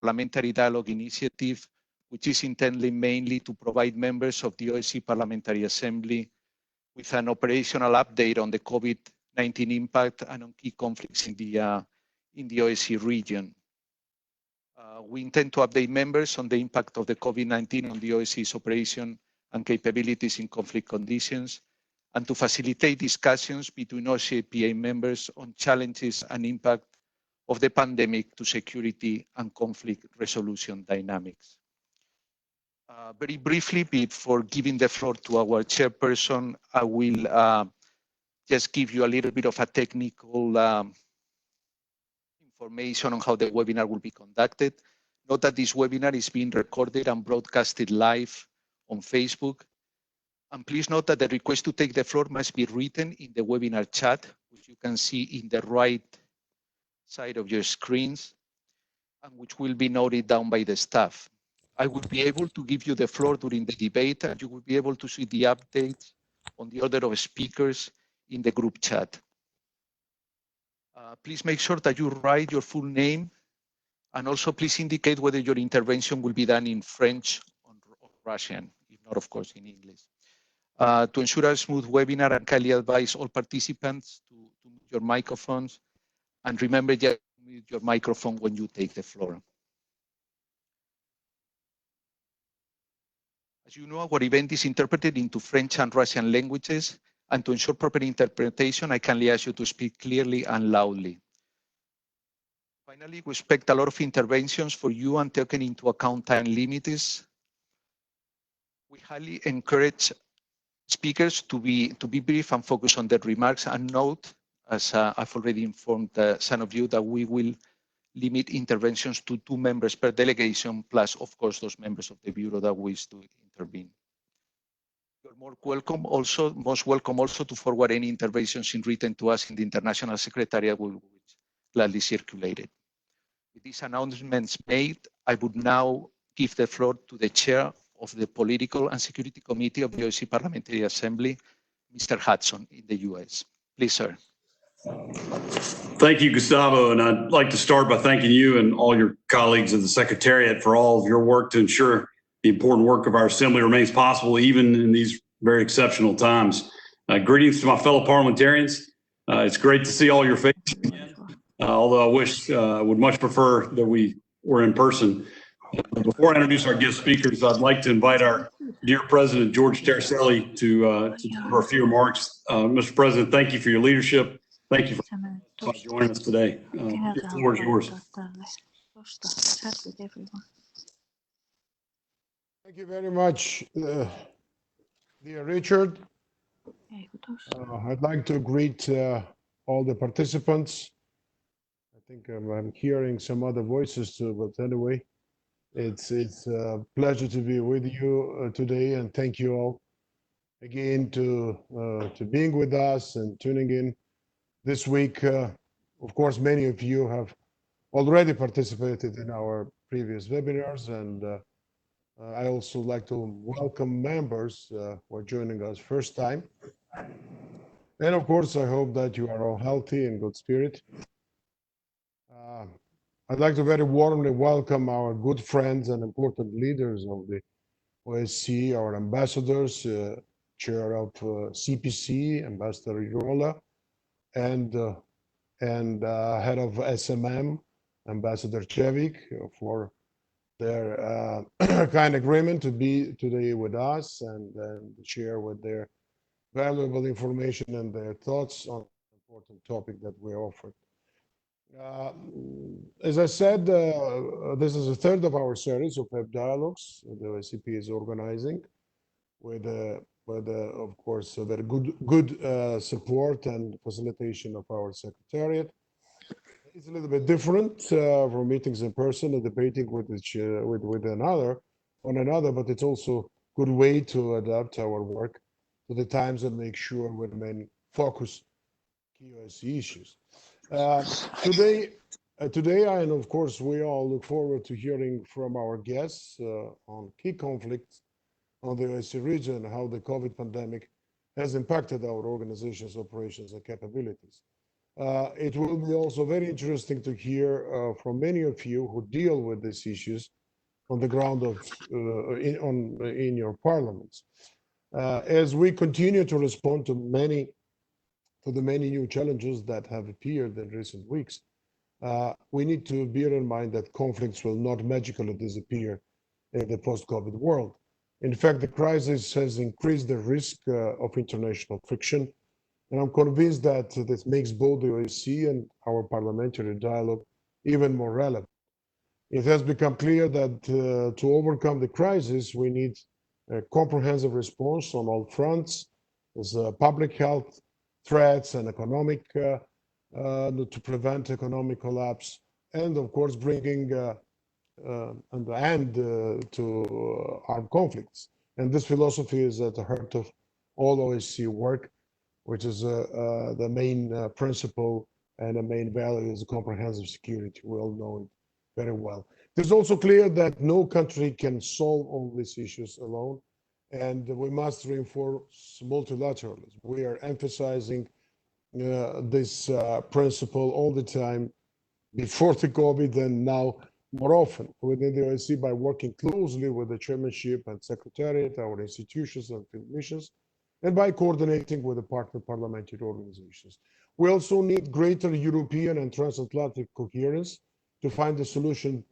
Parliamentary Dialogue initiative, which is intended mainly to provide members of the OSCE Parliamentary Assembly with an operational update on the COVID-19 impact and on key conflicts in the OSCE region. We intend to update members on the impact of the COVID-19 on the OSCE's operation and capabilities in conflict conditions, and to facilitate discussions between OSCE PA members on challenges and impact of the pandemic to security and conflict resolution dynamics. Very briefly, before giving the floor to our chairperson, I will just give you a little bit of a technical information on how the webinar will be conducted. Note that this webinar is being recorded and broadcasted live on Facebook. And please note that the request to take the floor must be written in the webinar chat, which you can see in the right side of your screens, and which will be noted down by the staff. I will be able to give you the floor during the debate, and you will be able to see the updates on the order of speakers in the group chat. Please make sure that you write your full name, and also please indicate whether your intervention will be done in French or Russian, if not, of course, in English. To ensure a smooth webinar, I kindly advise all participants to mute your microphones, and remember to mute your microphone when you take the floor. As you know, our event is interpreted into French and Russian languages, and to ensure proper interpretation, I kindly ask you to speak clearly and loudly. Finally, we expect a lot of interventions for you, and taking into account time limits, we highly encourage speakers to be brief and focus on their remarks, and note, as I've already informed some of you, that we will limit interventions to 2 members per delegation, plus, of course, those members of the Bureau that wish to intervene. You're most welcome also to forward any interventions in written to us in the International Secretariat, which gladly circulated. With these announcements made, I would now give the floor to the Chair of the Political and Security Committee of the OSCE Parliamentary Assembly, Mr. Hudson, in the US. Please, sir. Thank you, Gustavo. And I'd like to start by thanking you and all your colleagues of the Secretariat for all of your work to ensure the important work of our Assembly remains possible, even in these very exceptional times. Greetings to my fellow parliamentarians. It's great to see all your faces again, although I would much prefer that we were in person. Before I introduce our guest speakers, I'd like to invite our dear President, George Tercelli, to for a few remarks. Mr. President, thank you for your leadership. Thank you for joining us today. The floor is yours. Thank you very much, dear Richard. I'd like to greet all the participants. I think I'm hearing some other voices too, but anyway, it's a pleasure to be with you today, and thank you all again to being with us and tuning in this week. Of course, many of you have already participated in our previous webinars, and I also like to welcome members who are joining us first time. And of course, I hope that you are all healthy and good spirit. I'd like to very warmly welcome our good friends and important leaders of the OSCE, our ambassadors, Chair of CPC, Ambassador Irola, and Head of SMM, Ambassador Chevik, for their kind agreement to be today with us and share with their valuable information and their thoughts on the important topic that we offered. As I said, this is the third of our series of web dialogues the OSCP is organizing with of course, a very good support and facilitation of our Secretariat. It's a little bit different from meetings in person and debating with one another, but it's also a good way to adapt our work to the times and make sure we remain focused on key OSCE issues. Today, and of course, we all look forward to hearing from our guests on key conflicts on the OSCE region, how the COVID pandemic has impacted our organization's operations and capabilities. It will be also very interesting to hear from many of you who deal with these issues on the ground of in your parliaments. As we continue to respond to the many new challenges that have appeared in recent weeks, we need to bear in mind that conflicts will not magically disappear in the post-COVID world. In fact, the crisis has increased the risk of international friction, and I'm convinced that this makes both the OSCE and our parliamentary dialogue even more relevant. It has become clear that to overcome the crisis, we need a comprehensive response on all fronts, as public health threats and economic to prevent economic collapse, and of course bringing an end to armed conflicts. And this philosophy is at the heart of all OSCE work, which is the main principle and the main value is comprehensive security. We all know it very well. It is also clear that no country can solve all these issues alone, and we must reinforce multilateralism. We are emphasizing this principle all the time before the COVID and now more often within the OSCE by working closely with the chairmanship and secretariat, our institutions and field missions, and by coordinating with the partner parliamentary organizations. We also need greater European and transatlantic coherence to find a solution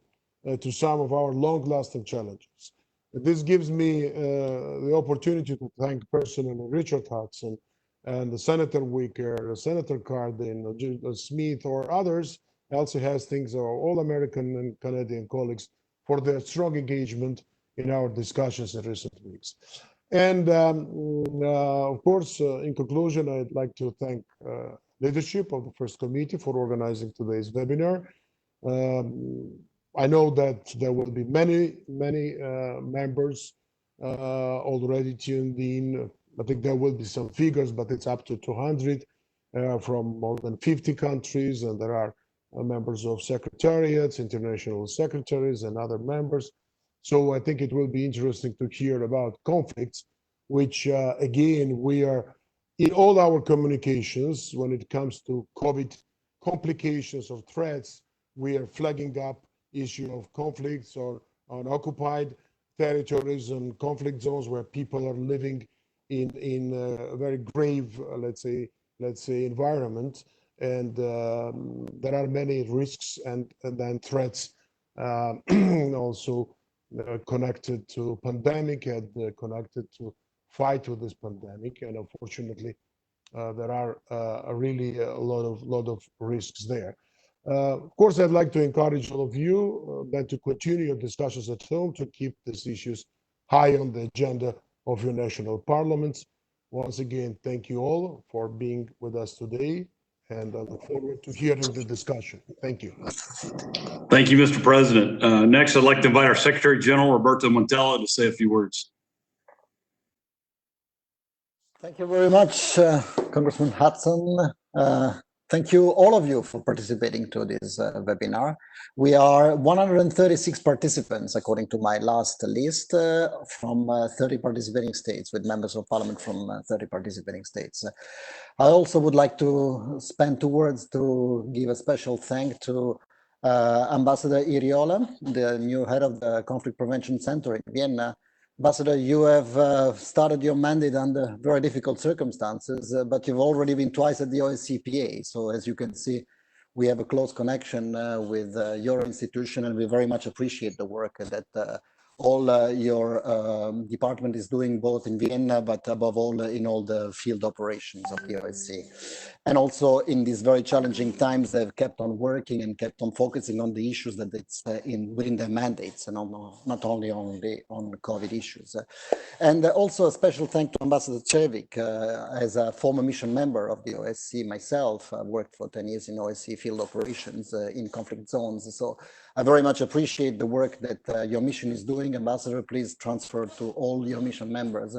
to some of our long-lasting challenges. This gives me the opportunity to thank personally Richard Hudson and Senator Wicker, Senator Cardin, Smith, or others, Elsie Hastings, or all American and Canadian colleagues for their strong engagement in our discussions in recent weeks. And of course, in conclusion, I'd like to thank leadership of the First Committee for organizing today's webinar. I know that there will be many members already tuned in. I think there will be some figures, but it's up to 200 from more than 50 countries, and there are members of secretariats, international secretaries, and other members. So I think it will be interesting to hear about conflicts, which again, we are in all our communications when it comes to COVID complications or threats, we are flagging up issue of conflicts or on occupied territories and conflict zones where people are living in a very grave, let's say environment, and there are many risks and then threats also connected to pandemic and connected to fight with this pandemic, and unfortunately there are really a lot of risks there. Of course, I'd like to encourage all of you then to continue your discussions at home to keep these issues high on the agenda of your national parliaments. Once again, thank you all for being with us today, and I look forward to hearing the discussion. Thank you. Thank you, Mr. President. Next, I'd like to invite our Secretary General, Roberto Montella, to say a few words. Thank you very much, Congressman Hudson. Thank you, all of you, for participating to this webinar. We are 136 participants, according to my last list, from 30 participating states, with members of parliament from 30 participating states. I also would like to spend 2 words to give a special thank to Ambassador Iriola, the new head of the Conflict Prevention Center in Vienna. Ambassador, you have started your mandate under very difficult circumstances, but you've already been twice at the OSCPA. So as you can see, we have a close connection with your institution, and we very much appreciate the work that all your department is doing, both in Vienna, but above all in all the field operations of the OSCE. And also in these very challenging times, they've kept on working and kept on focusing on the issues that it's within their mandates, and not only on the COVID issues. And also a special thank to Ambassador Cevic. As a former mission member of the OSCE myself, I worked for 10 years in OSCE field operations in conflict zones. So I very much appreciate the work that your mission is doing. Ambassador, please transfer to all your mission members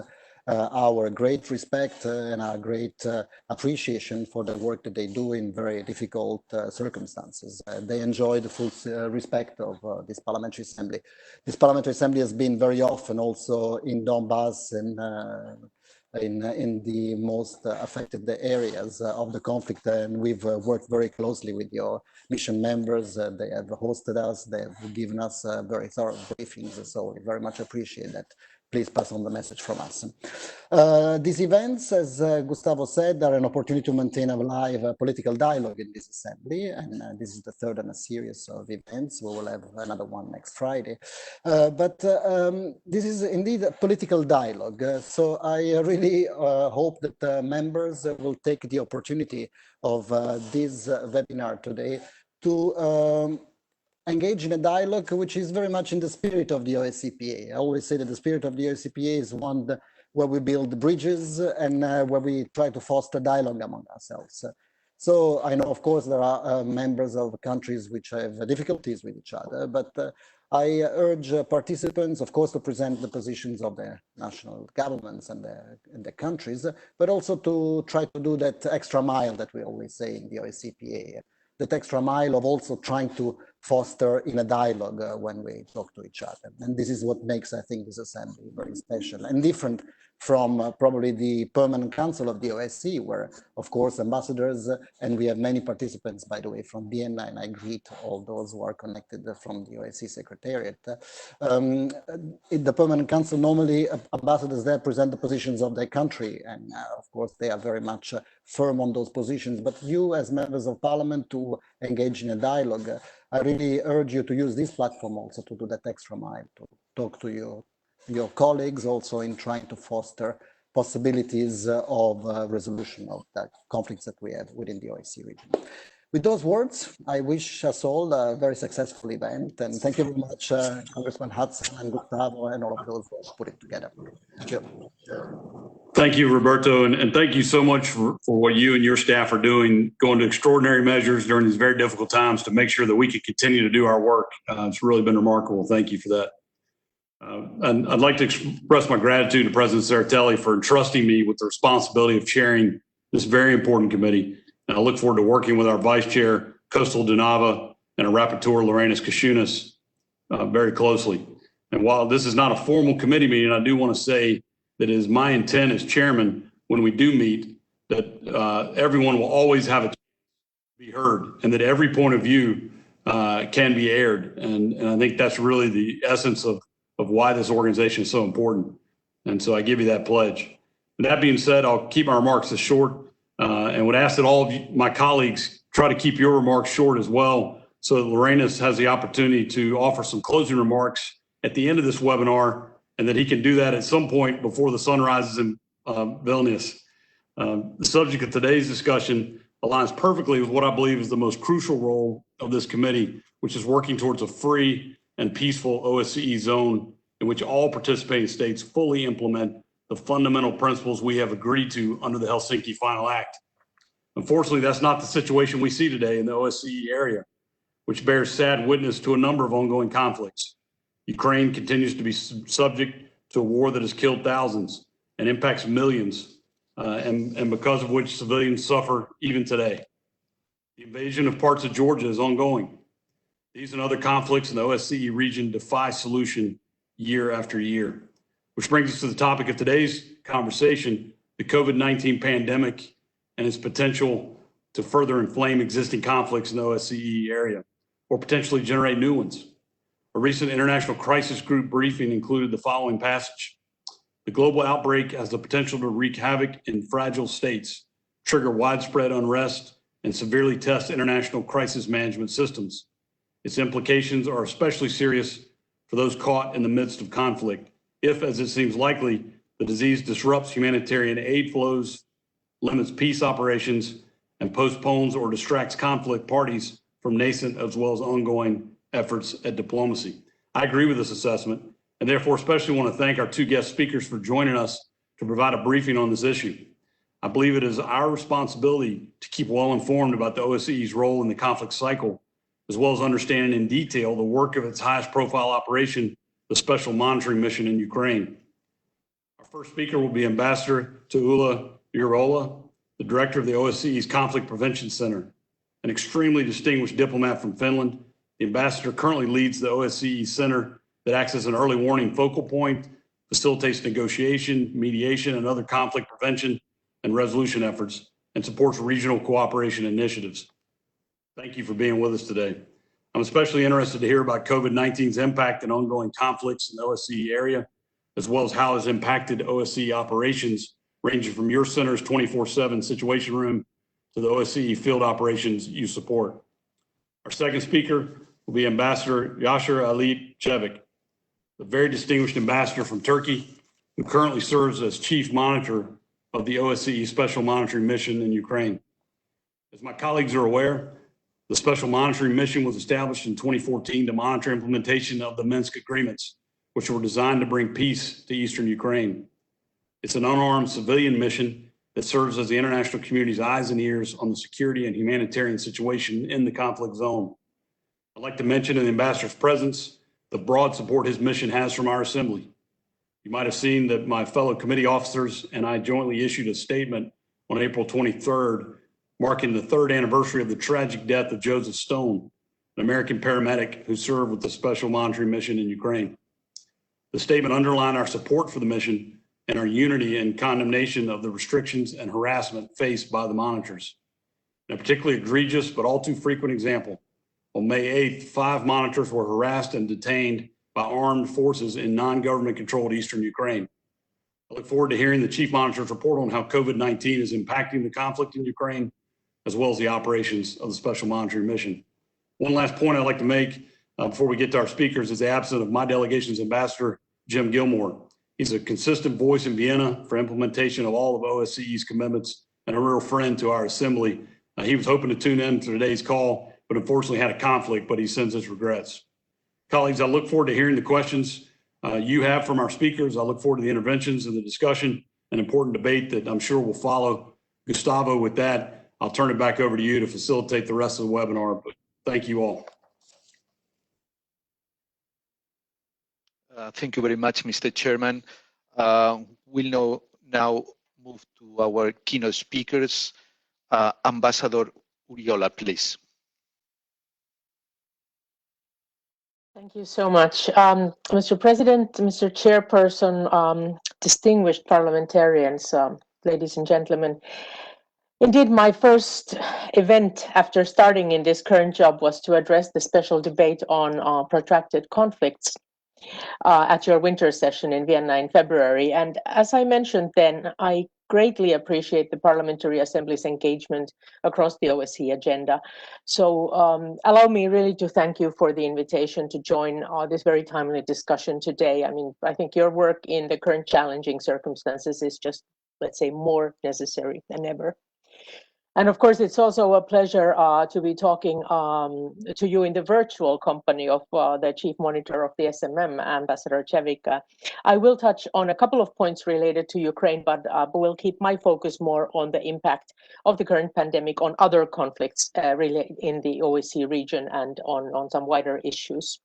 our great respect and our great appreciation for the work that they do in very difficult circumstances. They enjoy the full respect of this Parliamentary Assembly. This Parliamentary Assembly has been very often also in Donbass and in the most affected areas of the conflict. And we've worked very closely with your mission members. They have hosted us. They have given us very thorough briefings. So we very much appreciate that. Please pass on the message from us. These events, as Gustavo said, are an opportunity to maintain a live political dialogue in this assembly. And this is the third in a series of events. We will have another one next Friday. But this is indeed a political dialogue. So I really hope that members will take the opportunity of this webinar today to engage in a dialogue which is very much in the spirit of the OSCPA. I always say that the spirit of the OSCPA is one where we build bridges and where we try to foster dialogue among ourselves. So I know, of course, there are members of countries which have difficulties with each other, but I urge participants, of course, to present the positions of their national governments and their countries, but also to try to do that extra mile that we always say in the OSCPA, that extra mile of also trying to foster in a dialogue when we talk to each other. And this is what makes, I think, this assembly very special and different from probably the Permanent Council of the OSCE, where, of course, ambassadors, and we have many participants, by the way, from Vienna, and I greet all those who are connected from the OSCE Secretariat. In the Permanent Council, normally ambassadors there present the positions of their country, and of course, they are very much firm on those positions. But you, as members of parliament, to engage in a dialogue, I really urge you to use this platform also to do that extra mile, to talk to your colleagues also in trying to foster possibilities of resolution of the conflicts that we have within the OSCE region. With those words, I wish us all a very successful event, and thank you very much, Congressman Hudson and Gustavo and all of those who put it together. Thank you. Thank you, Roberto, and thank you so much for what you and your staff are doing, going to extraordinary measures during these very difficult times to make sure that we can continue to do our work. It's really been remarkable. Thank you for that. And I'd like to express my gratitude to President Tsereteli for entrusting me with the responsibility of chairing this very important committee. And I look forward to working with our Vice Chair, Kostel Dunava, and our Rapporteur, Laurenis Kashunas, very closely. And while this is not a formal committee meeting, I do want to say that it is my intent as chairman, when we do meet, that everyone will always have a chance to be heard and that every point of view can be aired. And I think that's really the essence of why this organization is so important. And so I give you that pledge. With that being said, I'll keep my remarks as short and would ask that all of you, my colleagues, try to keep your remarks short as well, so that Laurenis has the opportunity to offer some closing remarks at the end of this webinar, and that he can do that at some point before the sun rises in Vilnius. The subject of today's discussion aligns perfectly with what I believe is the most crucial role of this committee, which is working towards a free and peaceful OSCE zone in which all participating states fully implement the fundamental principles we have agreed to under the Helsinki Final Act. Unfortunately, that's not the situation we see today in the OSCE area, which bears sad witness to a number of ongoing conflicts. Ukraine continues to be subject to a war that has killed thousands and impacts millions, and because of which civilians suffer even today. The invasion of parts of Georgia is ongoing. These and other conflicts in the OSCE region defy solution year after year. Which brings us to the topic of today's conversation, the COVID-19 pandemic and its potential to further inflame existing conflicts in the OSCE area, or potentially generate new ones. A recent International Crisis Group briefing included the following passage. The global outbreak has the potential to wreak havoc in fragile states, trigger widespread unrest, and severely test international crisis management systems. Its implications are especially serious for those caught in the midst of conflict, if, as it seems likely, the disease disrupts humanitarian aid flows, limits peace operations, and postpones or distracts conflict parties from nascent as well as ongoing efforts at diplomacy. I agree with this assessment, and therefore especially want to thank our two guest speakers for joining us to provide a briefing on this issue. I believe it is our responsibility to keep well informed about the OSCE's role in the conflict cycle, as well as understanding in detail the work of its highest profile operation, the Special Monitoring Mission in Ukraine. Our first speaker will be Ambassador Tuula Urola, the director of the OSCE's Conflict Prevention Center, an extremely distinguished diplomat from Finland. The ambassador currently leads the OSCE Center that acts as an early warning focal point facilitates negotiation, mediation, and other conflict prevention and resolution efforts, and supports regional cooperation initiatives. Thank you for being with us today. I'm especially interested to hear about COVID-19's impact and ongoing conflicts in the OSCE area, as well as how it has impacted OSCE operations, ranging from your center's 24/7 situation room to the OSCE field operations you support. Our second speaker will be Ambassador Yasir Ali Cevic, the very distinguished ambassador from Turkey, who currently serves as chief monitor of the OSCE Special Monitoring Mission in Ukraine. As my colleagues are aware, the Special Monitoring Mission was established in 2014 to monitor implementation of the Minsk agreements, which were designed to bring peace to eastern Ukraine. It's an unarmed civilian mission that serves as the international community's eyes and ears on the security and humanitarian situation in the conflict zone. I'd like to mention in the ambassador's presence the broad support his mission has from our assembly. You might have seen that my fellow committee officers and I jointly issued a statement on April 23rd, marking the third anniversary of the tragic death of Joseph Stone, an American paramedic who served with the Special Monitoring Mission in Ukraine. The statement underlined our support for the mission and our unity and condemnation of the restrictions and harassment faced by the monitors. In a particularly egregious but all too frequent example, on May 8th, 5 monitors were harassed and detained by armed forces in non-government controlled eastern Ukraine. I look forward to hearing the Chief Monitor's report on how COVID-19 is impacting the conflict in Ukraine, as well as the operations of the Special Monitoring Mission. One last point I'd like to make before we get to our speakers is the absence of my delegation's ambassador, Jim Gilmore. He's a consistent voice in Vienna for implementation of all of OSCE's commitments and a real friend to our assembly. He was hoping to tune in to today's call, but unfortunately had a conflict, but he sends his regrets. Colleagues, I look forward to hearing the questions you have from our speakers. I look forward to the interventions and the discussion, an important debate that I'm sure will follow. Gustavo, with that, I'll turn it back over to you to facilitate the rest of the webinar, but thank you all. Thank you very much, Mr. Chairman. We'll now move to our keynote speakers. Ambassador Uriola, please. Thank you so much. Mr. President, Mr. Chairperson, distinguished parliamentarians, ladies and gentlemen. Indeed, my first event after starting in this current job was to address the special debate on protracted conflicts at your winter session in Vienna in February. And as I mentioned then, I greatly appreciate the Parliamentary Assembly's engagement across the OSCE agenda. So allow me really to thank you for the invitation to join this very timely discussion today. I mean, I think your work in the current challenging circumstances is just, let's say, more necessary than ever. And of course, it's also a pleasure to be talking to you in the virtual company of the Chief Monitor of the SMM, Ambassador Cevic. I will touch on a couple of points related to Ukraine, but will keep my focus more on the impact of the current pandemic on other conflicts in the OSCE region and on some wider issues.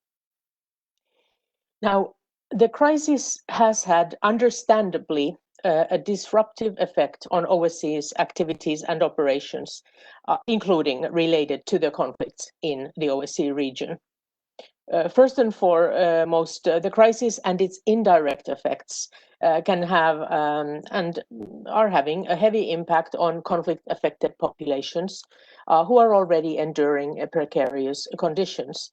Now, the crisis has had, understandably, a disruptive effect on OSCE's activities and operations, including related to the conflicts in the OSCE region. First and foremost, the crisis and its indirect effects can have and are having a heavy impact on conflict-affected populations who are already enduring precarious conditions.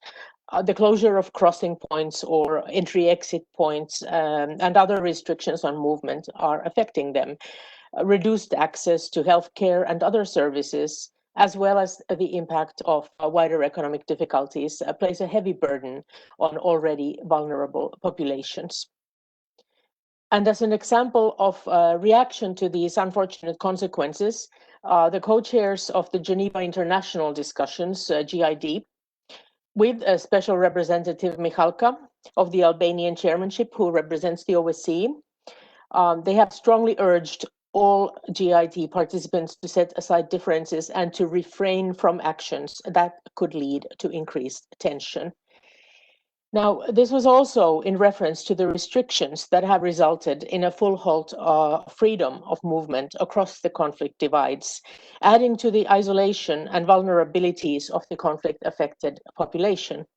The closure of crossing points or entry-exit points and other restrictions on movement are affecting them. Reduced access to healthcare and other services, as well as the impact of wider economic difficulties, place a heavy burden on already vulnerable populations. And as an example of reaction to these unfortunate consequences, the co-chairs of the Geneva International Discussions, GID, with a special representative Michalka of the Albanian chairmanship, who represents the OSCE, they have strongly urged all GIT participants to set aside differences and to refrain from actions that could lead to increased tension. Now, this was also in reference to the restrictions that have resulted in a full halt freedom of movement across the conflict divides, adding to the isolation and vulnerabilities of the conflict-affected population.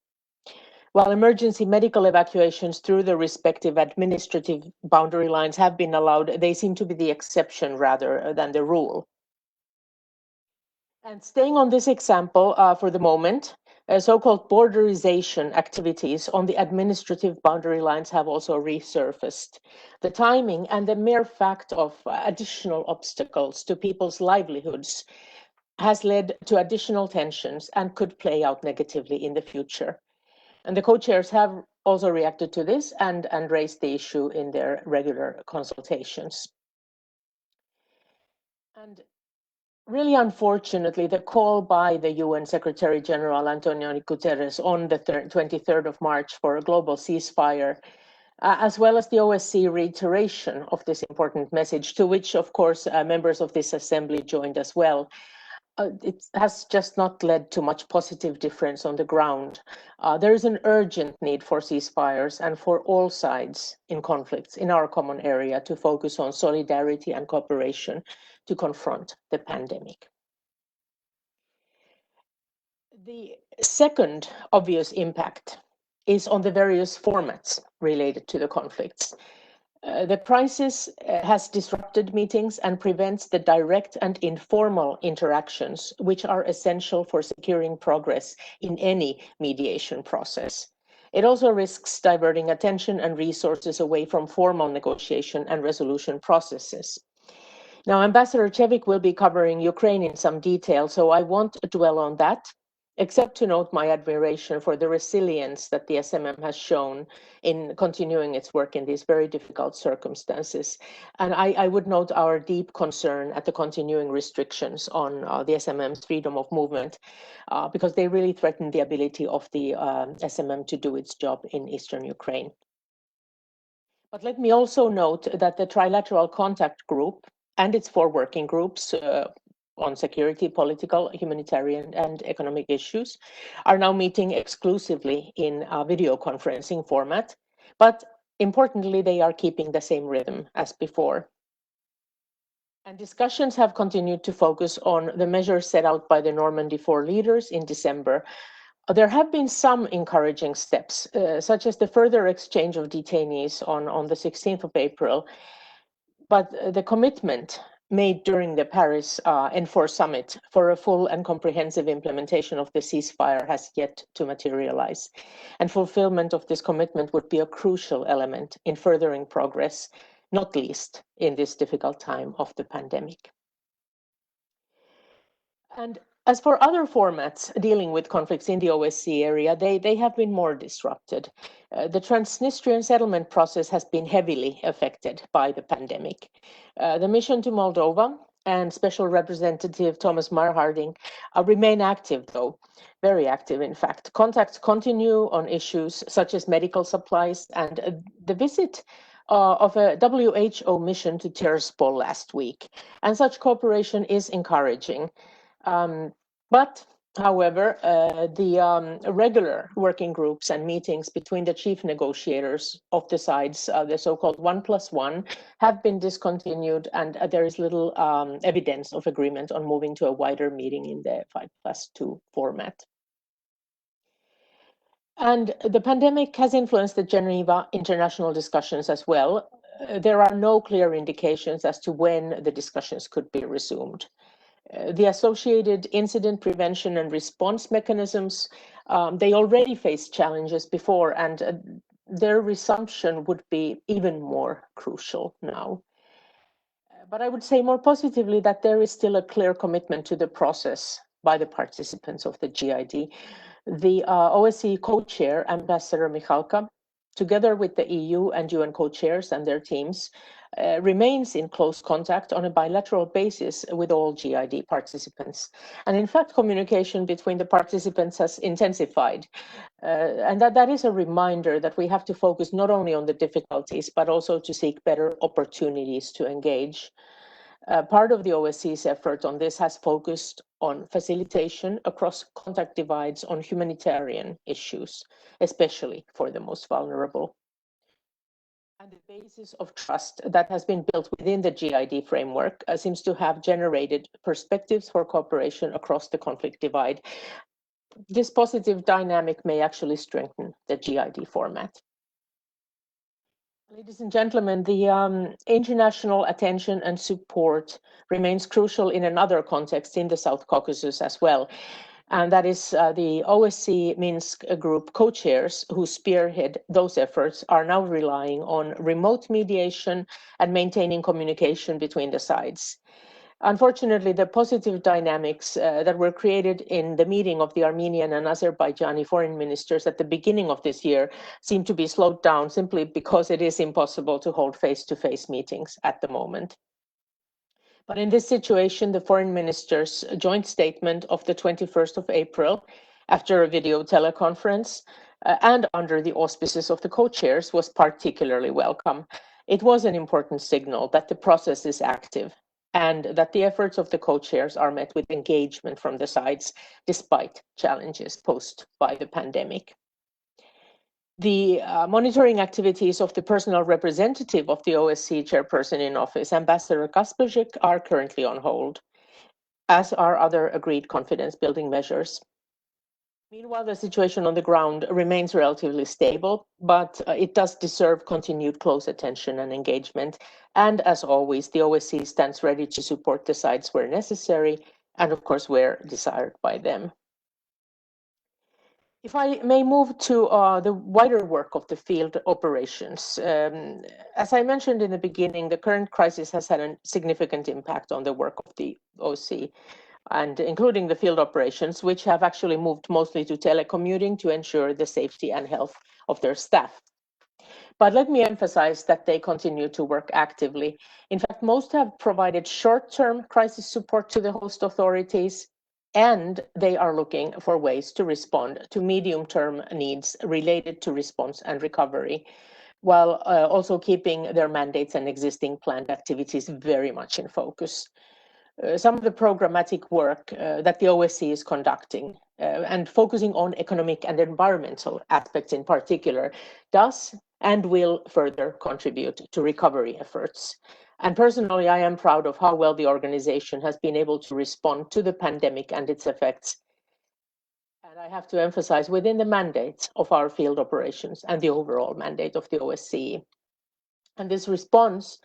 While emergency medical evacuations through the respective administrative boundary lines have been allowed, they seem to be the exception rather than the rule. And staying on this example for the moment, so-called borderization activities on the administrative boundary lines have also resurfaced. The timing and the mere fact of additional obstacles to people's livelihoods has led to additional tensions and could play out negatively in the future. And the co-chairs have also reacted to this and raised the issue in their regular consultations. And really, unfortunately, the call by the UN Secretary General Antonio Guterres on the 23rd of March for a global ceasefire, as well as the OSCE reiteration of this important message, to which, of course, members of this assembly joined as well, it has just not led to much positive difference on the ground. There is an urgent need for ceasefires and for all sides in conflicts in our common area to focus on solidarity and cooperation to confront the pandemic. The second obvious impact is on the various formats related to the conflicts. The crisis has disrupted meetings and prevents the direct and informal interactions, which are essential for securing progress in any mediation process. It also risks diverting attention and resources away from formal negotiation and resolution processes. Now, Ambassador Cevic will be covering Ukraine in some detail, so I won't dwell on that, except to note my admiration for the resilience that the SMM has shown in continuing its work in these very difficult circumstances. And I would note our deep concern at the continuing restrictions on the SMM's freedom of movement, because they really threaten the ability of the SMM to do its job in eastern Ukraine. But let me also note that the Trilateral Contact Group and its 4 working groups on security, political, humanitarian, and economic issues are now meeting exclusively in a video conferencing format. But importantly, they are keeping the same rhythm as before. And discussions have continued to focus on the measures set out by the Normandy 4 leaders in December. There have been some encouraging steps, such as the further exchange of detainees on the 16th of April. But the commitment made during the Paris N4 summit for a full and comprehensive implementation of the ceasefire has yet to materialize. And fulfillment of this commitment would be a crucial element in furthering progress, not least in this difficult time of the pandemic. And as for other formats dealing with conflicts in the OSCE area, they have been more disrupted. The Transnistrian settlement process has been heavily affected by the pandemic. The mission to Moldova and Special Representative Thomas Marharding remain active, though, very active, in fact. Contacts continue on issues such as medical supplies and the visit of a WHO mission to Tiraspol last week. And such cooperation is encouraging. But, however, the regular working groups and meetings between the chief negotiators of the sides, the so-called 1+1, have been discontinued, and there is little evidence of agreement on moving to a wider meeting in the 5+2 format. And the pandemic has influenced the Geneva international discussions as well. There are no clear indications as to when the discussions could be resumed. The associated incident prevention and response mechanisms, they already faced challenges before, and their resumption would be even more crucial now. But I would say more positively that there is still a clear commitment to the process by the participants of the GID. The OSCE co-chair, Ambassador Michalka, together with the EU and UN co-chairs and their teams, remains in close contact on a bilateral basis with all GID participants. And in fact, communication between the participants has intensified. And that is a reminder that we have to focus not only on the difficulties, but also to seek better opportunities to engage. Part of the OSCE's effort on this has focused on facilitation across contact divides on humanitarian issues, especially for the most vulnerable. And the basis of trust that has been built within the GID framework seems to have generated perspectives for cooperation across the conflict divide. this positive dynamic may actually strengthen the GID format. Ladies and gentlemen, the international attention and support remains crucial in another context in the South Caucasus as well. And that is the OSCE Minsk group co-chairs who spearhead those efforts are now relying on remote mediation and maintaining communication between the sides. Unfortunately, the positive dynamics that were created in the meeting of the Armenian and Azerbaijani foreign ministers at the beginning of this year seem to be slowed down simply because it is impossible to hold face-to-face meetings at the moment. But in this situation, the foreign ministers' joint statement of the 21st of April, after a video teleconference and under the auspices of the co-chairs, was particularly welcome. It was an important signal that the process is active and that the efforts of the co-chairs are met with engagement from the sides, despite challenges posed by the pandemic. The monitoring activities of the personal representative of the OSCE chairperson in office, Ambassador Kasperczyk, are currently on hold, as are other agreed confidence-building measures. Meanwhile, the situation on the ground remains relatively stable, but it does deserve continued close attention and engagement. And as always, the OSCE stands ready to support the sides where necessary and, of course, where desired by them. If I may move to the wider work of the field operations. As I mentioned in the beginning, the current crisis has had a significant impact on the work of the OSCE, and including the field operations, which have actually moved mostly to telecommuting to ensure the safety and health of their staff. But let me emphasize that they continue to work actively. In fact, most have provided short-term crisis support to the host authorities, and they are looking for ways to respond to medium-term needs related to response and recovery, while also keeping their mandates and existing planned activities very much in focus. Some of the programmatic work that the OSCE is conducting and focusing on economic and environmental aspects in particular does and will further contribute to recovery efforts. And personally, I am proud of how well the organization has been able to respond to the pandemic and its effects. And I have to emphasize within the mandate of our field operations and the overall mandate of the OSCE. And this response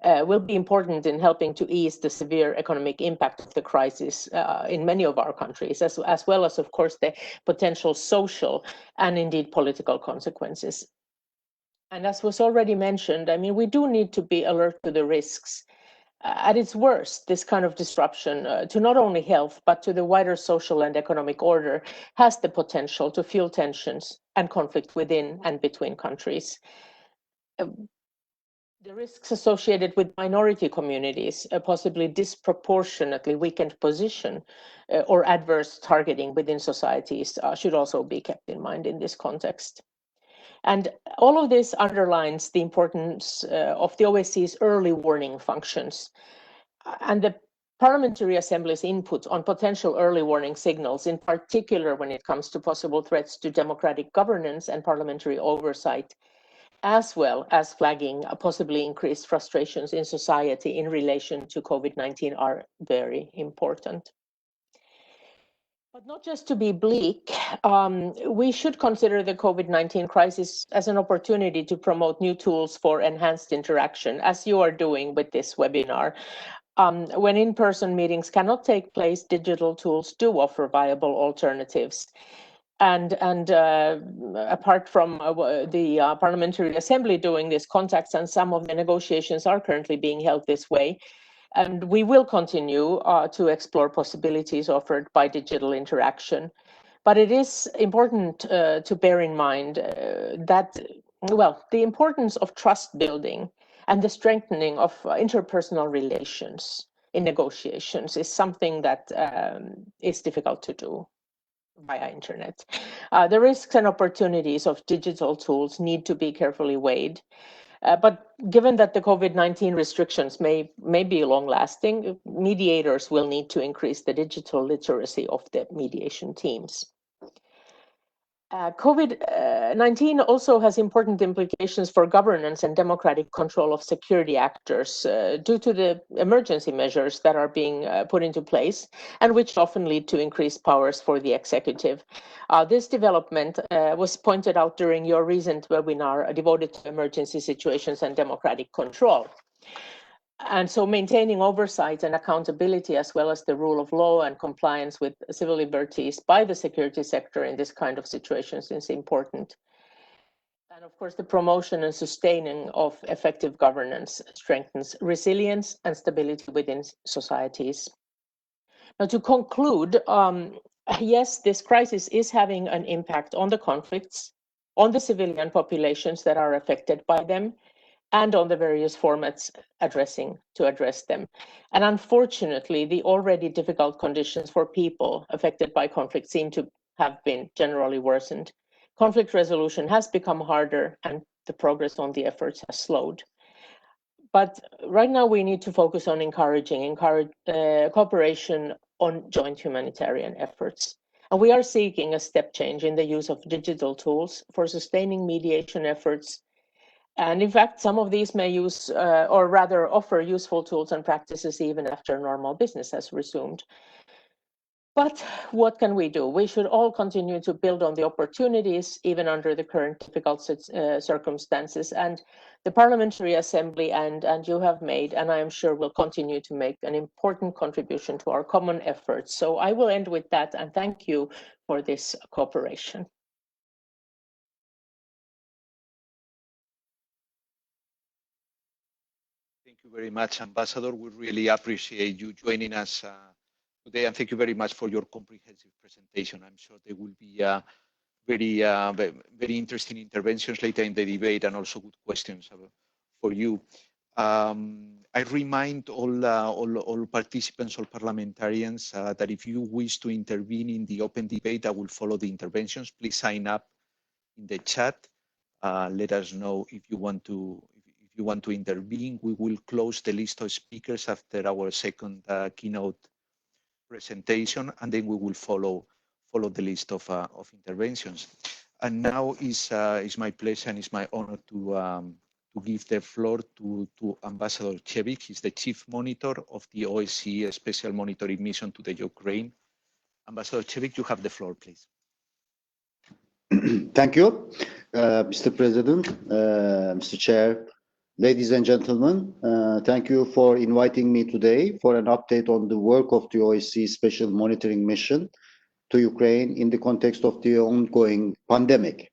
will be important in helping to ease the severe economic impact of the crisis in many of our countries, as well as, of course, the potential social and indeed political consequences. And as was already mentioned, I mean, we do need to be alert to the risks. At its worst, this kind of disruption to not only health, but to the wider social and economic order has the potential to fuel tensions and conflict within and between countries. The risks associated with minority communities, a possibly disproportionately weakened position or adverse targeting within societies should also be kept in mind in this context. And all of this underlines the importance of the OSCE's early warning functions and the Parliamentary Assembly's input on potential early warning signals, in particular when it comes to possible threats to democratic governance and parliamentary oversight, as well as flagging possibly increased frustrations in society in relation to COVID-19 are very important. But not just to be bleak, we should consider the COVID-19 crisis as an opportunity to promote new tools for enhanced interaction, as you are doing with this webinar. When in-person meetings cannot take place, digital tools do offer viable alternatives. And apart from the Parliamentary Assembly doing this, contacts and some of the negotiations are currently being held this way. And we will continue to explore possibilities offered by digital interaction. But it is important to bear in mind that, well, the importance of trust building and the strengthening of interpersonal relations in negotiations is something that is difficult to do via internet. The risks and opportunities of digital tools need to be carefully weighed. But given that the COVID-19 restrictions may be long-lasting, mediators will need to increase the digital literacy of the mediation teams. COVID-19 also has important implications for governance and democratic control of security actors due to the emergency measures that are being put into place and which often lead to increased powers for the executive. This development was pointed out during your recent webinar devoted to emergency situations and democratic control. And so maintaining oversight and accountability, as well as the rule of law and compliance with civil liberties by the security sector in this kind of situations is important. And of course, the promotion and sustaining of effective governance strengthens resilience and stability within societies. Now, to conclude, yes, this crisis is having an impact on the conflicts, on the civilian populations that are affected by them, and on the various formats to address them. And unfortunately, the already difficult conditions for people affected by conflict seem to have been generally worsened. Conflict resolution has become harder and the progress on the efforts has slowed. But right now we need to focus on encouraging cooperation on joint humanitarian efforts. And we are seeking a step change in the use of digital tools for sustaining mediation efforts. And in fact, some of these may use, or rather offer useful tools and practices even after normal business has resumed. But what can we do? We should all continue to build on the opportunities, even under the current difficult circumstances. And the Parliamentary Assembly and you have made, and I am sure will continue to make an important contribution to our common efforts. So I will end with that and thank you for this cooperation. Thank you very much, Ambassador. We really appreciate you joining us today, and thank you very much for your comprehensive presentation. I'm sure there will be very interesting interventions later in the debate and also good questions for you. I remind all participants, all parliamentarians, that if you wish to intervene in the open debate that will follow the interventions, please sign up in the chat. Let us know if you want to intervene. We will close the list of speakers after our second keynote presentation, and then we will follow the list of interventions. And now is my pleasure and it's my honor to give the floor to Ambassador Cevic. He's the Chief Monitor of the OSCE Special Monitoring Mission to the Ukraine. Ambassador Cevic, you have the floor, please. Thank you, Mr. President, Mr. Chair, ladies and gentlemen. Thank you for inviting me today for an update on the work of the OSCE Special Monitoring Mission to Ukraine in the context of the ongoing pandemic.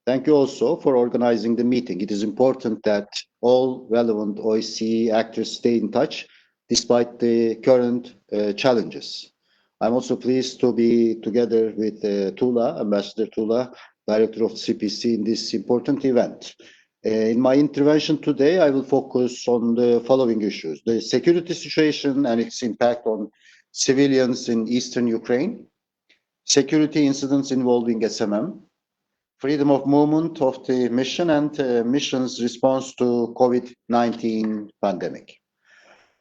Thank you also for organizing the meeting. It is important that all relevant OSCE actors stay in touch despite the current challenges. I'm also pleased to be together with Tula, Ambassador Tula, Director of CPC, in this important event. In my intervention today, I will focus on the following issues: the security situation and its impact on civilians in eastern Ukraine, security incidents involving SMM, freedom of movement of the mission, and mission's response to COVID-19 pandemic.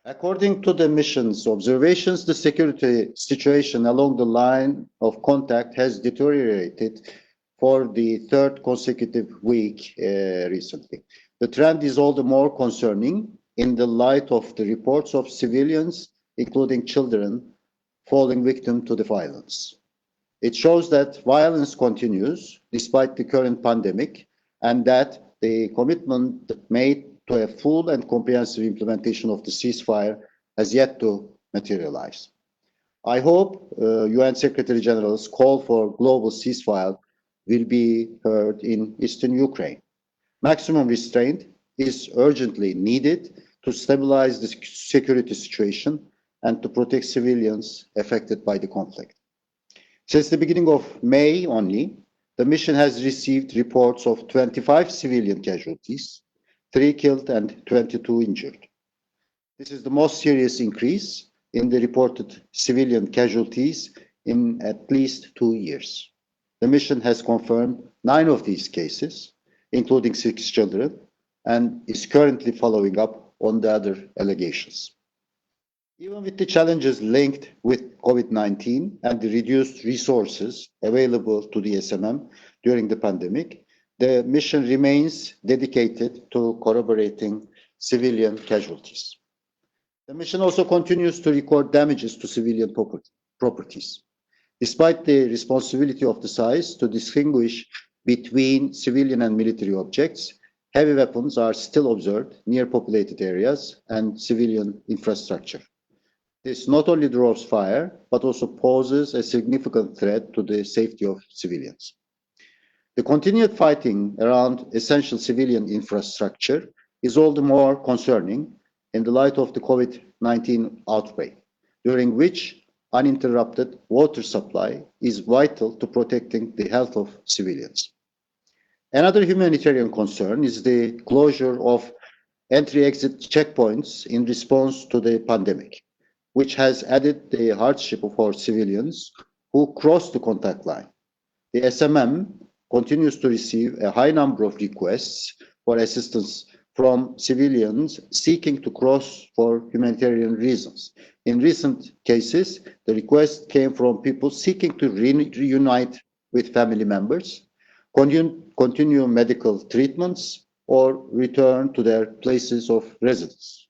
According to the mission's observations, the security situation along the line of contact has deteriorated for the third consecutive week recently. The trend is all the more concerning in the light of the reports of civilians, including children, falling victim to the violence. It shows that violence continues despite the current pandemic, and that the commitment made to a full and comprehensive implementation of the ceasefire has yet to materialize. I hope UN Secretary General's call for global ceasefire will be heard in eastern Ukraine. Maximum restraint is urgently needed to stabilize the security situation and to protect civilians affected by the conflict. Since the beginning of May only, the mission has received reports of 25 civilian casualties, 3 killed and 22 injured. This is the most serious increase in the reported civilian casualties in at least 2 years. The mission has confirmed 9 of these cases, including 6 children, and is currently following up on the other allegations. Even with the challenges linked with COVID-19 and the reduced resources available to the SMM during the pandemic, the mission remains dedicated to corroborating civilian casualties. The mission also continues to record damages to civilian properties. Despite the responsibility of the SAIS to distinguish between civilian and military objects, heavy weapons are still observed near populated areas and civilian infrastructure. This not only draws fire, but also poses a significant threat to the safety of civilians. The continued fighting around essential civilian infrastructure is all the more concerning in the light of the COVID-19 outbreak, during which uninterrupted water supply is vital to protecting the health of civilians. Another humanitarian concern is the closure of entry-exit checkpoints in response to the pandemic, which has added the hardship for civilians who cross the contact line. The SMM continues to receive a high number of requests for assistance from civilians seeking to cross for humanitarian reasons. In recent cases, the request came from people seeking to reunite with family members, continue medical treatments, or return to their places of residence.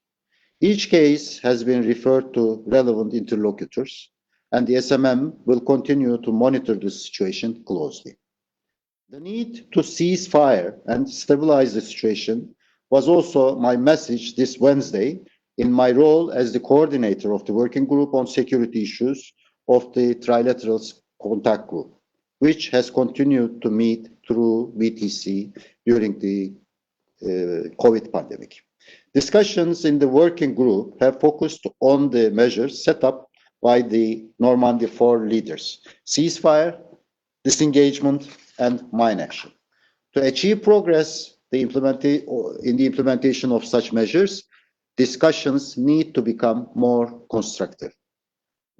Each case has been referred to relevant interlocutors, and the SMM will continue to monitor the situation closely. The need to cease fire and stabilize the situation was also my message this Wednesday in my role as the coordinator of the working group on security issues of the Trilateral Contact Group, which has continued to meet through VTC during the COVID pandemic. Discussions in the working group have focused on the measures set up by the Normandy 4 leaders: ceasefire, disengagement, and mine action. To achieve progress in the implementation of such measures, discussions need to become more constructive.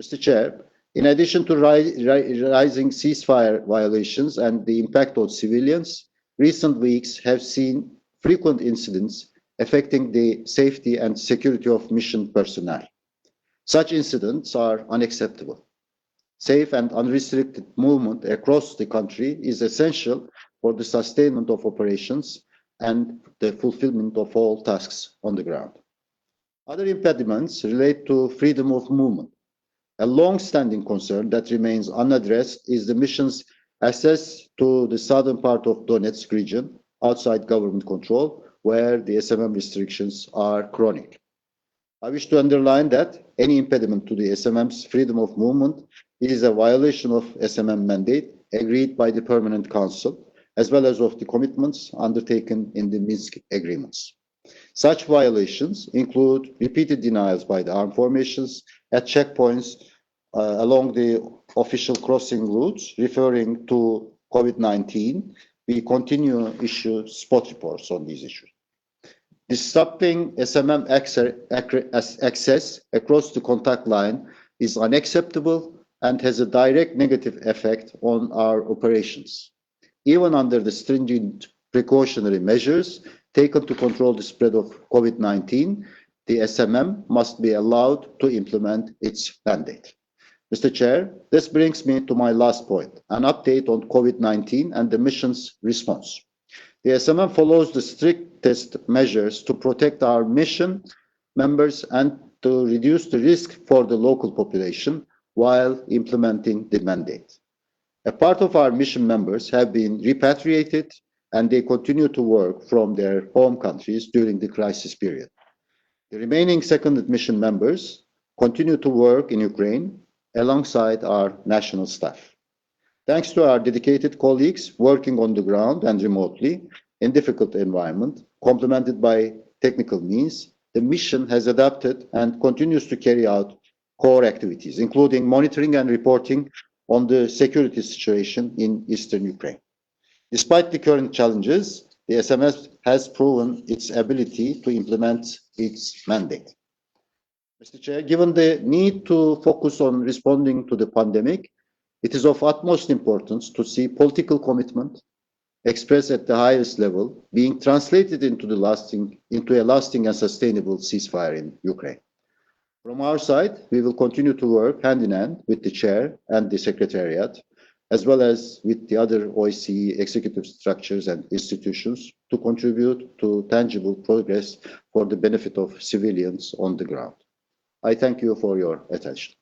Mr. Chair, in addition to rising ceasefire violations and the impact on civilians, recent weeks have seen frequent incidents affecting the safety and security of mission personnel. Such incidents are unacceptable. Safe and unrestricted movement across the country is essential for the sustainment of operations and the fulfillment of all tasks on the ground. Other impediments relate to freedom of movement. A long-standing concern that remains unaddressed is the mission's access to the southern part of Donetsk region, outside government control, where the SMM restrictions are chronic. I wish to underline that any impediment to the SMM's freedom of movement is a violation of SMM mandate agreed by the Permanent Council, as well as of the commitments undertaken in the Minsk agreements. Such violations include repeated denials by the armed formations at checkpoints along the official crossing routes referring to COVID-19. We continue to issue spot reports on these issues. Disrupting SMM access across the contact line is unacceptable and has a direct negative effect on our operations. Even under the stringent precautionary measures taken to control the spread of COVID-19, the SMM must be allowed to implement its mandate. Mr. Chair, this brings me to my last point, an update on COVID-19 and the mission's response. The SMM follows the strictest measures to protect our mission members and to reduce the risk for the local population while implementing the mandate. A part of our mission members have been repatriated and they continue to work from their home countries during the crisis period. The remaining seconded mission members continue to work in Ukraine alongside our national staff. Thanks to our dedicated colleagues working on the ground and remotely in difficult environment, complemented by technical means, the mission has adapted and continues to carry out core activities, including monitoring and reporting on the security situation in eastern Ukraine. Despite the current challenges, the SMS has proven its ability to implement its mandate. Mr. Chair, given the need to focus on responding to the pandemic, it is of utmost importance to see political commitment expressed at the highest level being translated into a lasting and sustainable ceasefire in Ukraine. From our side, we will continue to work hand in hand with the chair and the secretariat, as well as with the other OSCE executive structures and institutions to contribute to tangible progress for the benefit of civilians on the ground. I thank you for your attention.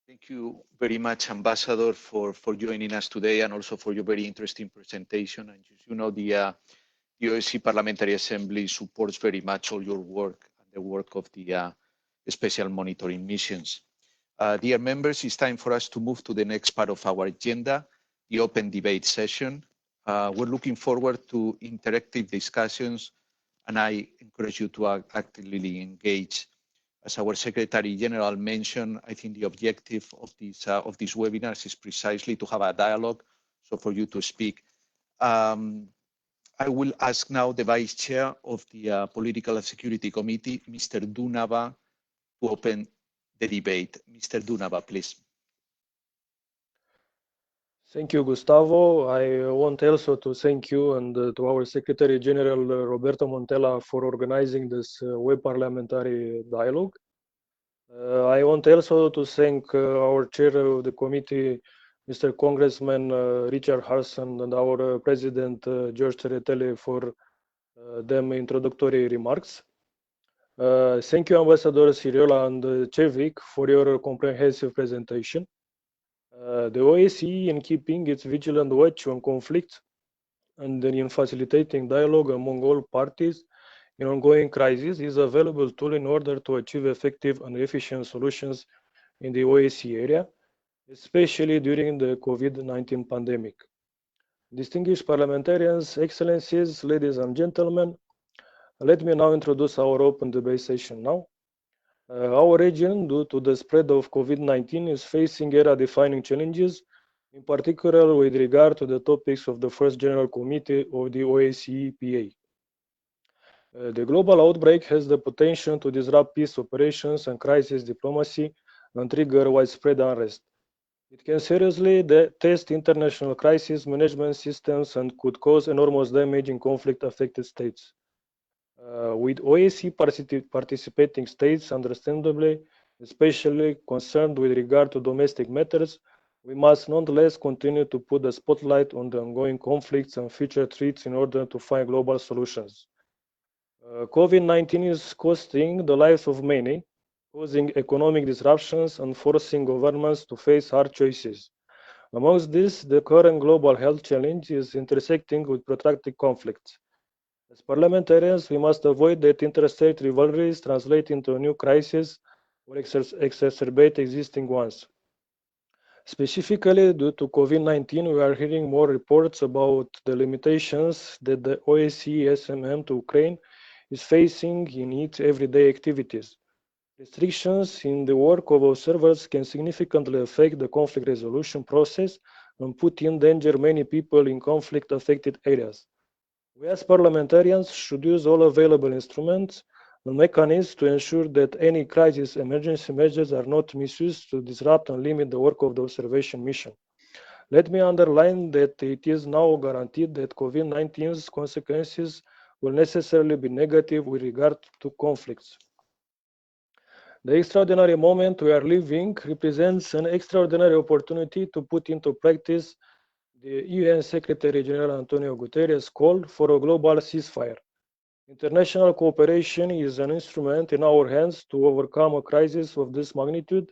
Thank you very much, Ambassador, for joining us today and also for your very interesting presentation. And as you know, the OSCE Parliamentary Assembly supports very much all your work and the work of the special monitoring missions. Dear members, it's time for us to move to the next part of our agenda, the open debate session. We're looking forward to interactive discussions, and I encourage you to actively engage. As our Secretary General mentioned, I think the objective of these webinars is precisely to have a dialogue, so for you to speak. I will ask now the Vice Chair of the Political and Security Committee, Mr. Dunava, to open the debate. Mr. Dunava, please. Thank you, Gustavo. I want also to thank you and to our Secretary General, Roberto Montella, for organizing this web parliamentary dialogue. I want also to thank our Chair of the committee, Mr. Congressman Richard Harson, and our President, George Tsereteli, for them introductory remarks. Thank you, Ambassador Siriola and Chevik, for your comprehensive presentation. The OSCE, in keeping its vigilant watch on conflicts and in facilitating dialogue among all parties in ongoing crises, is a valuable tool in order to achieve effective and efficient solutions in the OSCE area, especially during the COVID-19 pandemic. Distinguished parliamentarians, excellencies, ladies and gentlemen, let me now introduce our open debate session now. Our region, due to the spread of COVID-19, is facing era-defining challenges, in particular with regard to the topics of the First General Committee of the OSCE PA. The global outbreak has the potential to disrupt peace operations and crisis diplomacy and trigger widespread unrest. It can seriously test international crisis management systems and could cause enormous damage in conflict-affected states. With OSCE participating states, understandably, especially concerned with regard to domestic matters, we must nonetheless continue to put the spotlight on the ongoing conflicts and future threats in order to find global solutions. COVID-19 is costing the lives of many, causing economic disruptions and forcing governments to face hard choices. Amongst this, the current global health challenge is intersecting with protracted conflicts. As parliamentarians, we must avoid that interstate rivalries translate into a new crisis or exacerbate existing ones. Specifically, due to COVID-19, we are hearing more reports about the limitations that the OSCE SMM to Ukraine is facing in its everyday activities. Restrictions in the work of observers can significantly affect the conflict resolution process and put in danger many people in conflict-affected areas. We as parliamentarians should use all available instruments and mechanisms to ensure that any crisis emergency measures are not misused to disrupt and limit the work of the observation mission. Let me underline that it is now guaranteed that COVID-19's consequences will necessarily be negative with regard to conflicts. The extraordinary moment we are living represents an extraordinary opportunity to put into practice the UN Secretary General Antonio Guterres called for a global ceasefire. International cooperation is an instrument in our hands to overcome a crisis of this magnitude.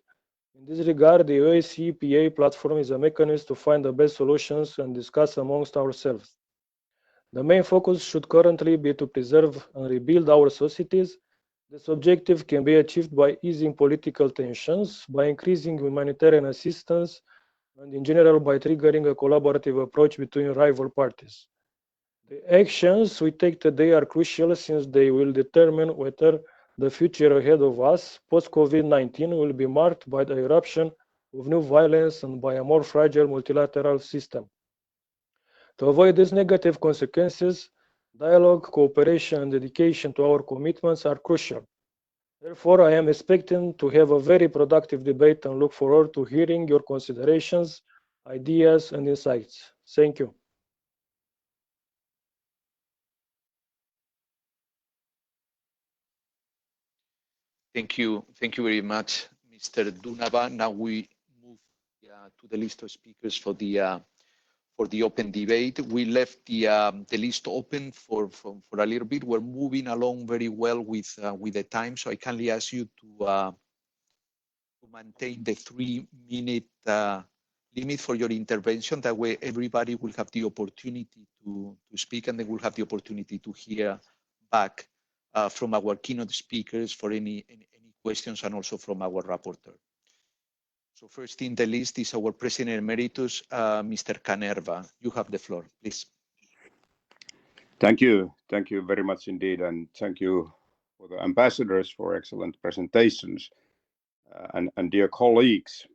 In this regard, the OSCE PA platform is a mechanism to find the best solutions and discuss amongst ourselves. The main focus should currently be to preserve and rebuild our societies. This objective can be achieved by easing political tensions, by increasing humanitarian assistance, and in general by triggering a collaborative approach between rival parties. The actions we take today are crucial since they will determine whether the future ahead of us, post-COVID-19, will be marked by the eruption of new violence and by a more fragile multilateral system. To avoid these negative consequences, dialogue, cooperation, and dedication to our commitments are crucial. Therefore, I am expecting to have a very productive debate and look forward to hearing your considerations, ideas, and insights. Thank you. Thank you very much, Mr. Dunava. Now we move to the list of speakers for the open debate. We left the list open for a little bit. We're moving along very well with the time, so I kindly ask you to maintain the 3-minute limit for your intervention. That way, everybody will have the opportunity to speak, and they will have the opportunity to hear back from our keynote speakers for any questions, and also from our rapporteur. So first in the list is our President Emeritus, Mr. Kanerva. You have the floor, please. Thank you very much indeed, and thank you for the ambassadors for excellent presentations. And dear colleagues,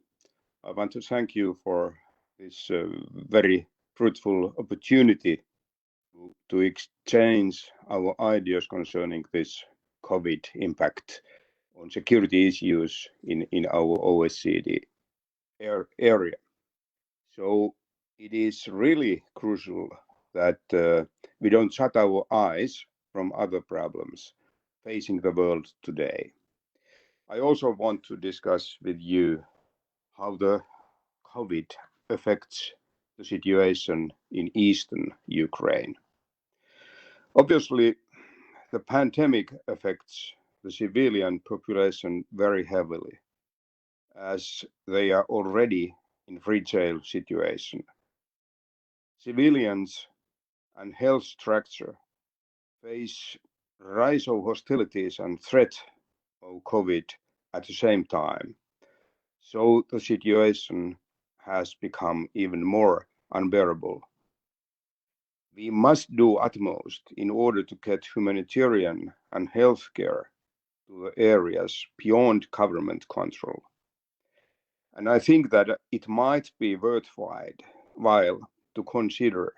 I want to thank you for this very fruitful opportunity to exchange our ideas concerning this COVID impact on security issues in our OECD area. So it is really crucial that we don't shut our eyes from other problems facing the world today. I also want to discuss with you how the COVID affects the situation in eastern Ukraine. Obviously, the pandemic affects the civilian population very heavily, as they are already in fragile situation. Civilians and health structure face rise of hostilities and threat of COVID at the same time. So the situation has become even more unbearable. We must do utmost in order to get humanitarian and health care to the areas beyond government control. And I think that it might be worthwhile to consider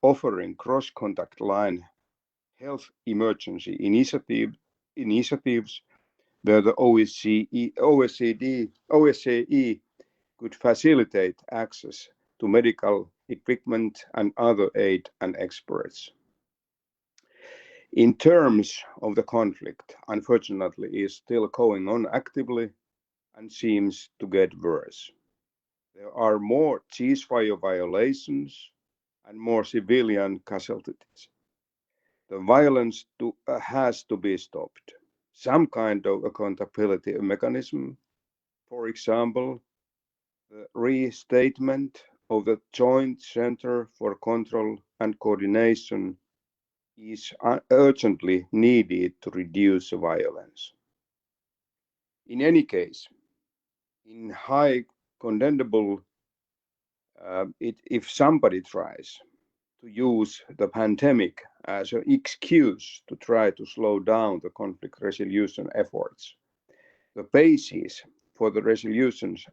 offering cross-contact line health emergency initiatives where the OSCE could facilitate access to medical equipment and other aid and experts. In terms of the conflict, unfortunately, is still going on actively and seems to get worse. There are more ceasefire violations and more civilian casualties. The violence has to be stopped. Some kind of accountability mechanism, for example, the restatement of the Joint Center for Control and Coordination is urgently needed to reduce the violence. In any case, in high condemnable, if somebody tries to use the pandemic as an excuse to try to slow down the conflict resolution efforts, the basis for the resolutions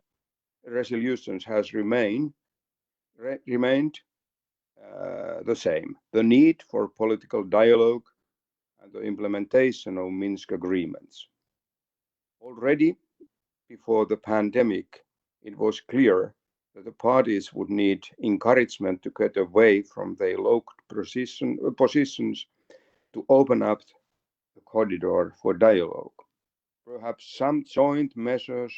has remained the same: the need for political dialogue and the implementation of Minsk agreements. Already before the pandemic, it was clear that the parties would need encouragement to get away from their locked positions to open up the corridor for dialogue. Perhaps some joint measures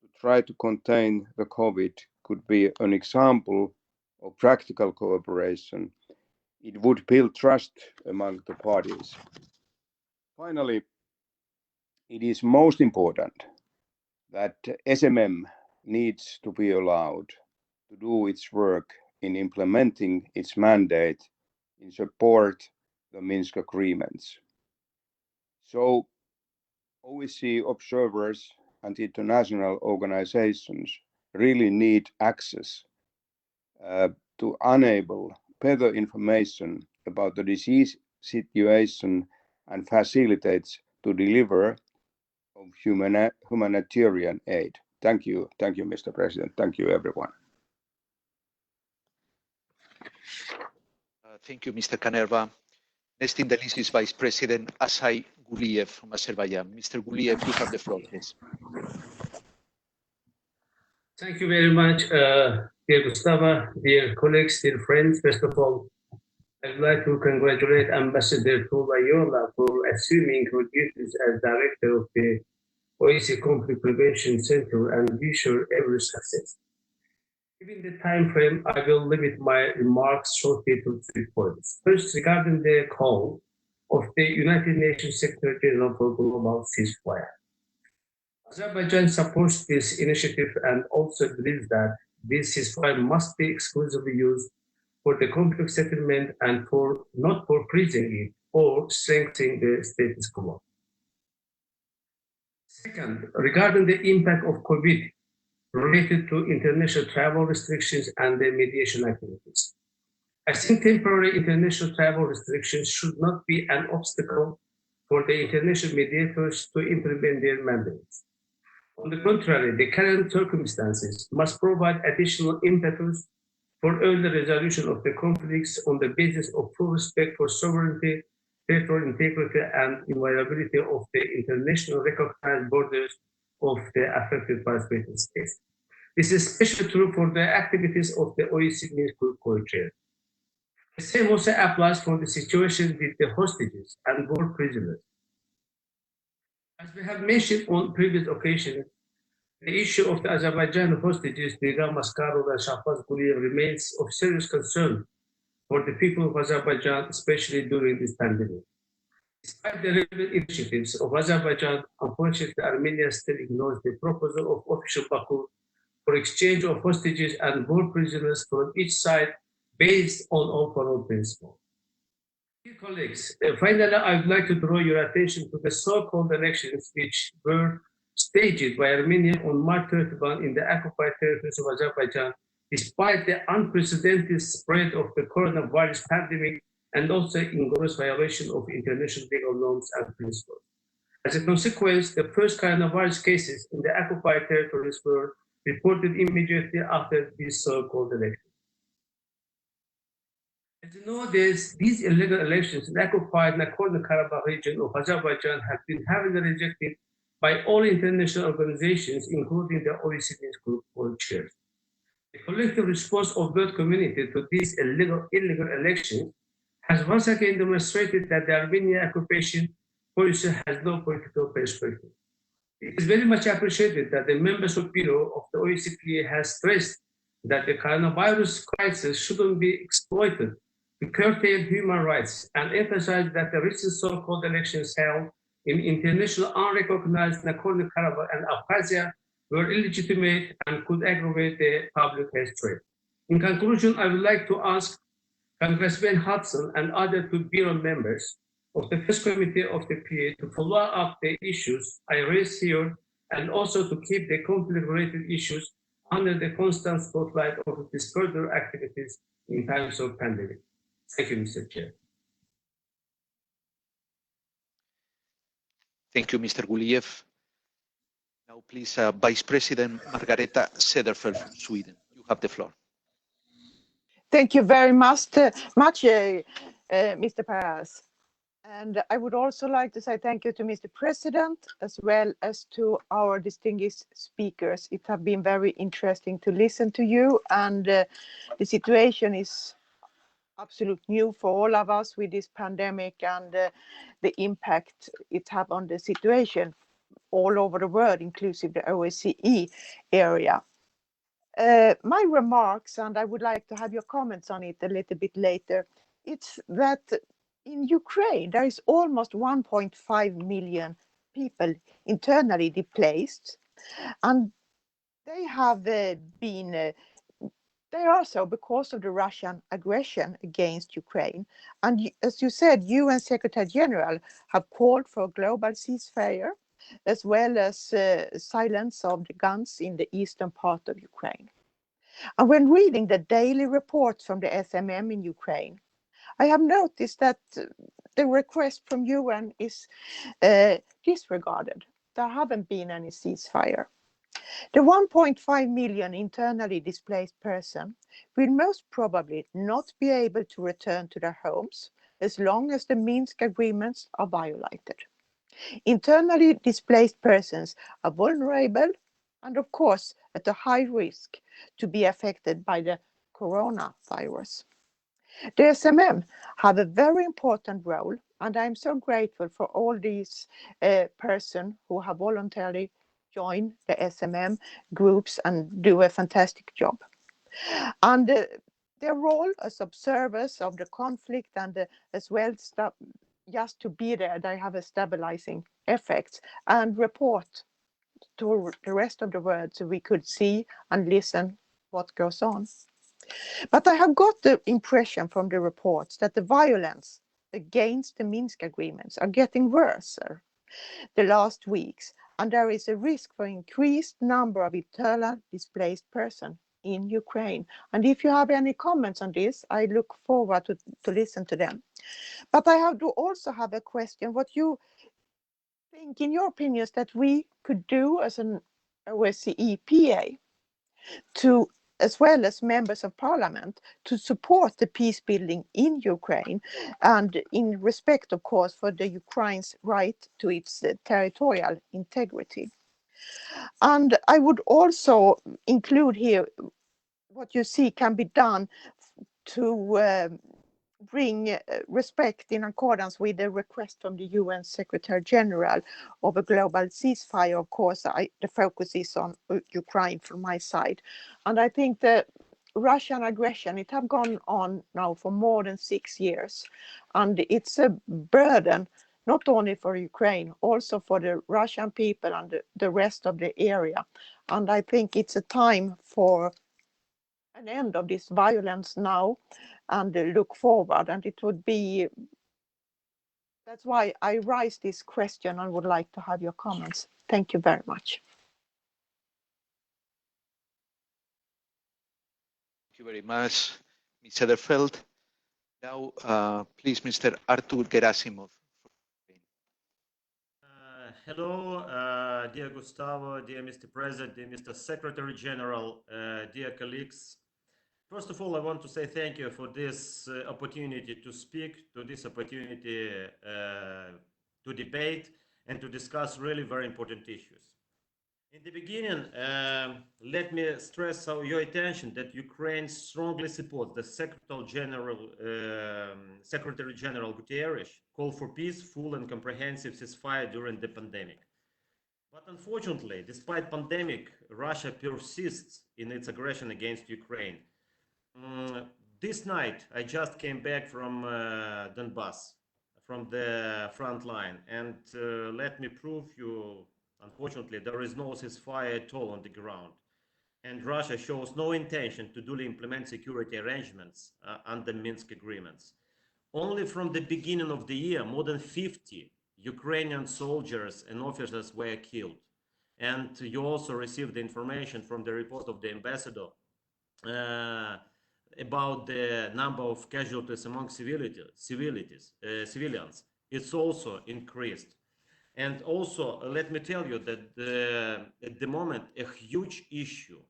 to try to contain the COVID could be an example of practical cooperation. It would build trust among the parties. Finally, it is most important that SMM needs to be allowed to do its work in implementing its mandate in support the Minsk agreements. So OSCE observers and international organizations really need access to enable better information about the disease situation and facilitates to deliver of humanitarian aid. Thank you, Mr. President. Thank you, everyone. Thank you, Mr. Kanerva. Next in the list is Vice President Asay Guliev from Azerbaijan. Mr. Guliev, you have the floor, please. Thank you very much, dear Gustavo, dear colleagues, dear friends. First of all, I'd like to congratulate Ambassador Tuğba Yola for assuming her duties as Director of the OSCE Conflict Prevention Center and wish her every success. Given the time frame, I will limit my remarks shortly to 3 points. First, regarding the call of the United Nations Secretary General for Global Ceasefire. Azerbaijan supports this initiative and also believes that this ceasefire must be exclusively used for the conflict settlement and not for freezing it or strengthening the status quo. Second, regarding the impact of COVID related to international travel restrictions and the mediation activities. I think temporary international travel restrictions should not be an obstacle for the international mediators to implement their mandates. On the contrary, the current circumstances must provide additional impetus for early resolution of the conflicts on the basis of full respect for sovereignty, territorial integrity, and inviolability of the international recognized borders of the affected participating states. This is especially true for the activities of the OSCE Minsk Group co-chair. The same also applies for the situation with the hostages and war prisoners. As we have mentioned on previous occasions, the issue of the Azerbaijan hostages, Nigar Maskarov and Shahbaz Guliyev, remains of serious concern for the people of Azerbaijan, especially during this pandemic. Despite the relevant initiatives of Azerbaijan, unfortunately, Armenia still ignores the proposal of official Baku for exchange of hostages and war prisoners from each side based on all-for-all principle. Dear colleagues, finally, I would like to draw your attention to the so-called elections which were staged by Armenia on March 31 in the occupied territories of Azerbaijan, despite the unprecedented spread of the coronavirus pandemic and also in gross violation of international legal norms and principles. As a consequence, the first coronavirus cases in the occupied territories were reported immediately after these so-called elections. As you know, these illegal elections in the occupied Nagorno-Karabakh region of Azerbaijan have been heavily rejected by all international organizations, including the OECD Group co-chairs. The collective response of world community to these illegal elections has once again demonstrated that the Armenian occupation policy has no political perspective. It is very much appreciated that the members of Bureau of the OSCE has stressed that the coronavirus crisis shouldn't be exploited to curtail human rights and emphasized that the recent so-called elections held in international unrecognized Nagorno-Karabakh and Abkhazia were illegitimate and could aggravate the public health threat. In conclusion, I would like to ask Congressman Hudson and other two Bureau members of the First Committee of the PA to follow up the issues I raised here and also to keep the conflict-related issues under the constant spotlight of these further activities in times of pandemic. Thank you, Mr. Chair. Thank you, Mr. Guliyev. Now, please, Vice President Margareta Cederfelt from Sweden. You have the floor. Thank you very much, Mr. Perez. And I would also like to say thank you to Mr. President, as well as to our distinguished speakers. It has been very interesting to listen to you, and the situation is absolutely new for all of us with this pandemic and the impact it has on the situation all over the world, inclusive the OSCE area. My remarks, and I would distinguished to have your comments on it a little bit later, it's that in Ukraine, there is almost 1.5 million people internally displaced, and they have been, they are so because of the Russian aggression against Ukraine. And as you said, UN Secretary General have called for a global ceasefire, as well as silence of the guns in the eastern part of Ukraine. And when reading the daily reports from the SMM in Ukraine, I have noticed that the request from UN is disregarded. There haven't been any ceasefire. The 1.5 million internally displaced person will most probably not be able to return to their homes as long as the Minsk agreements are violated. Internally displaced persons are vulnerable and, of course, at a high risk to be affected by the coronavirus. The SMM have a very important role, and I'm so grateful for all these persons who have voluntarily joined the SMM groups and do a fantastic job. And their role as observers of the conflict and as well just to be there, they have a stabilizing effect and report to the rest of the world so we could see and listen what goes on. But I have got the impression from the reports that the violence against the Minsk agreements are getting worse the last weeks, and there is a risk for increased number of internally displaced persons in Ukraine. And if you have any comments on this, I look forward to listen to them. But I have to also have a question, what you think, in your opinions, that we could do as an OSCE EPA to, as well as members of parliament, to support the peace building in Ukraine and in respect, of course, for the Ukraine's right to its territorial integrity. And I would also include here what you see can be done to bring respect in accordance with the request from the UN Secretary General of a global ceasefire. Of course, the focus is on Ukraine from my side. And I think the Russian aggression, it has gone on now for more than 6 years. And it's a burden, not only for Ukraine, also for the Russian people and the rest of the area. And I think it's a time for an end of this violence now and look forward. And it would be, that's why I raised this question and would like to have your comments. Thank you very much. Thank you very much, Ms. Ederfeld. Now, please, Mr. Artur Gerasimov. Hello, dear Gustavo, dear Mr. President, dear Mr. Secretary General, dear colleagues. First of all, I want to say thank you for this opportunity to speak, to this opportunity to debate and to discuss really very important issues. In the beginning, let me stress your attention that Ukraine strongly supports the Secretary General Guterres call for peace, full and comprehensive ceasefire during the pandemic. But unfortunately, despite pandemic, Russia persists in its aggression against Ukraine. This night, I just came back from Donbass, from the front line, and let me prove you, unfortunately, there is no ceasefire at all on the ground. And Russia shows no intention to duly implement security arrangements under Minsk agreements. Only from the beginning of the year, more than 50 Ukrainian soldiers and officers were killed. And you also received the information from the report of the ambassador about the number of casualties among civilians. It's also increased. And also, let me tell you that at the moment, a huge issue,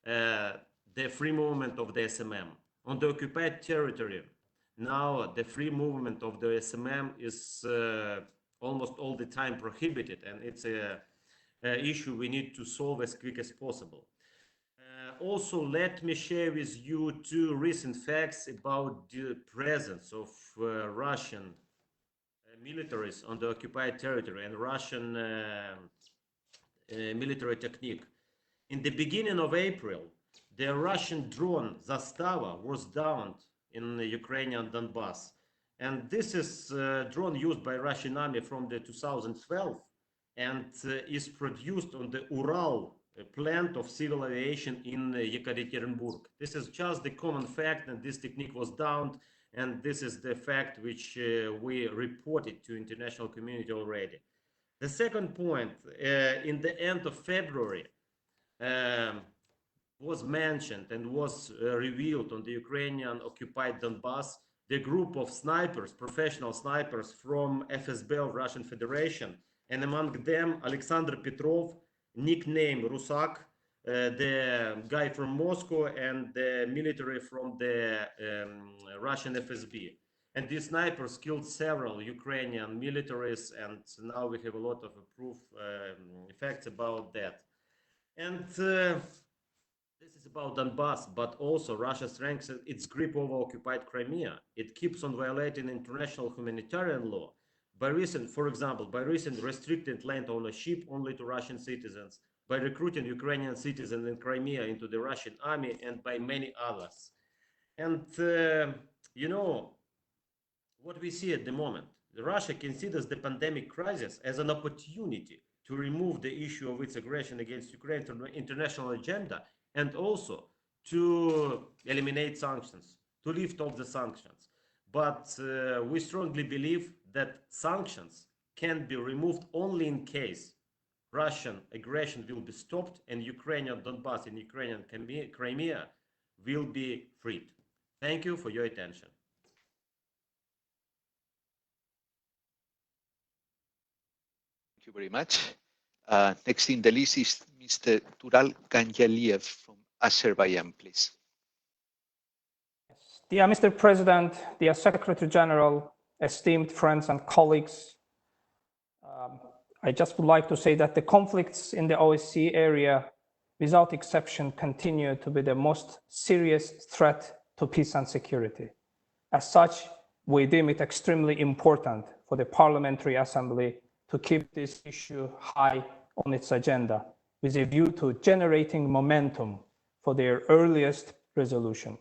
the free movement of the SMM. On the occupied territory, now the free movement of the SMM is almost all the time prohibited, and it's a issue we need to solve as quick as possible. Also, let me share with you two recent facts about the presence of Russian militaries on the occupied territory and Russian military technique. In the beginning of April, the Russian drone Zastava was downed in the Ukrainian Donbass. And this is a drone used by Russian army from the 2012 and is produced on the Ural plant of civil aviation in Yekaterinburg. This is just the common fact, and this technique was downed, and this is the fact which we reported to international community already. The second point, in the end of February, was mentioned and was revealed on the Ukrainian occupied Donbass, the group of snipers, professional snipers from FSB of Russian Federation, and among them Alexander Petrov, nicknamed Rusak, the guy from Moscow, and the military from the Russian FSB. And these snipers killed several Ukrainian militaries, and now we have a lot of proof facts about that. And the This is about Donbass, but also Russia strengthens its grip over occupied Crimea. It keeps on violating international humanitarian law. For example, by recent restricting land ownership only to Russian citizens, by recruiting Ukrainian citizens in Crimea into the Russian army, and by many others. And, you know, what we see at the moment, Russia considers the pandemic crisis as an opportunity to remove the issue of its aggression against Ukraine from the international agenda, and also to eliminate sanctions, to lift off the sanctions. But we strongly believe that sanctions can be removed only in case Russian aggression will be stopped and Ukrainian Donbass and Ukrainian Crimea will be freed. Thank you for your attention. Thank you very much. Next in the list is Mr. Tural Ganjaliev from Azerbaijan, please. Dear Mr. President, dear Secretary General, esteemed friends and colleagues, I just would like to say that the conflicts in the OSCE area, without exception, continue to be the most serious threat to peace and security. As such, we deem it extremely important for the Parliamentary Assembly to keep this issue high on its agenda, with a view to generating momentum for their earliest resolution.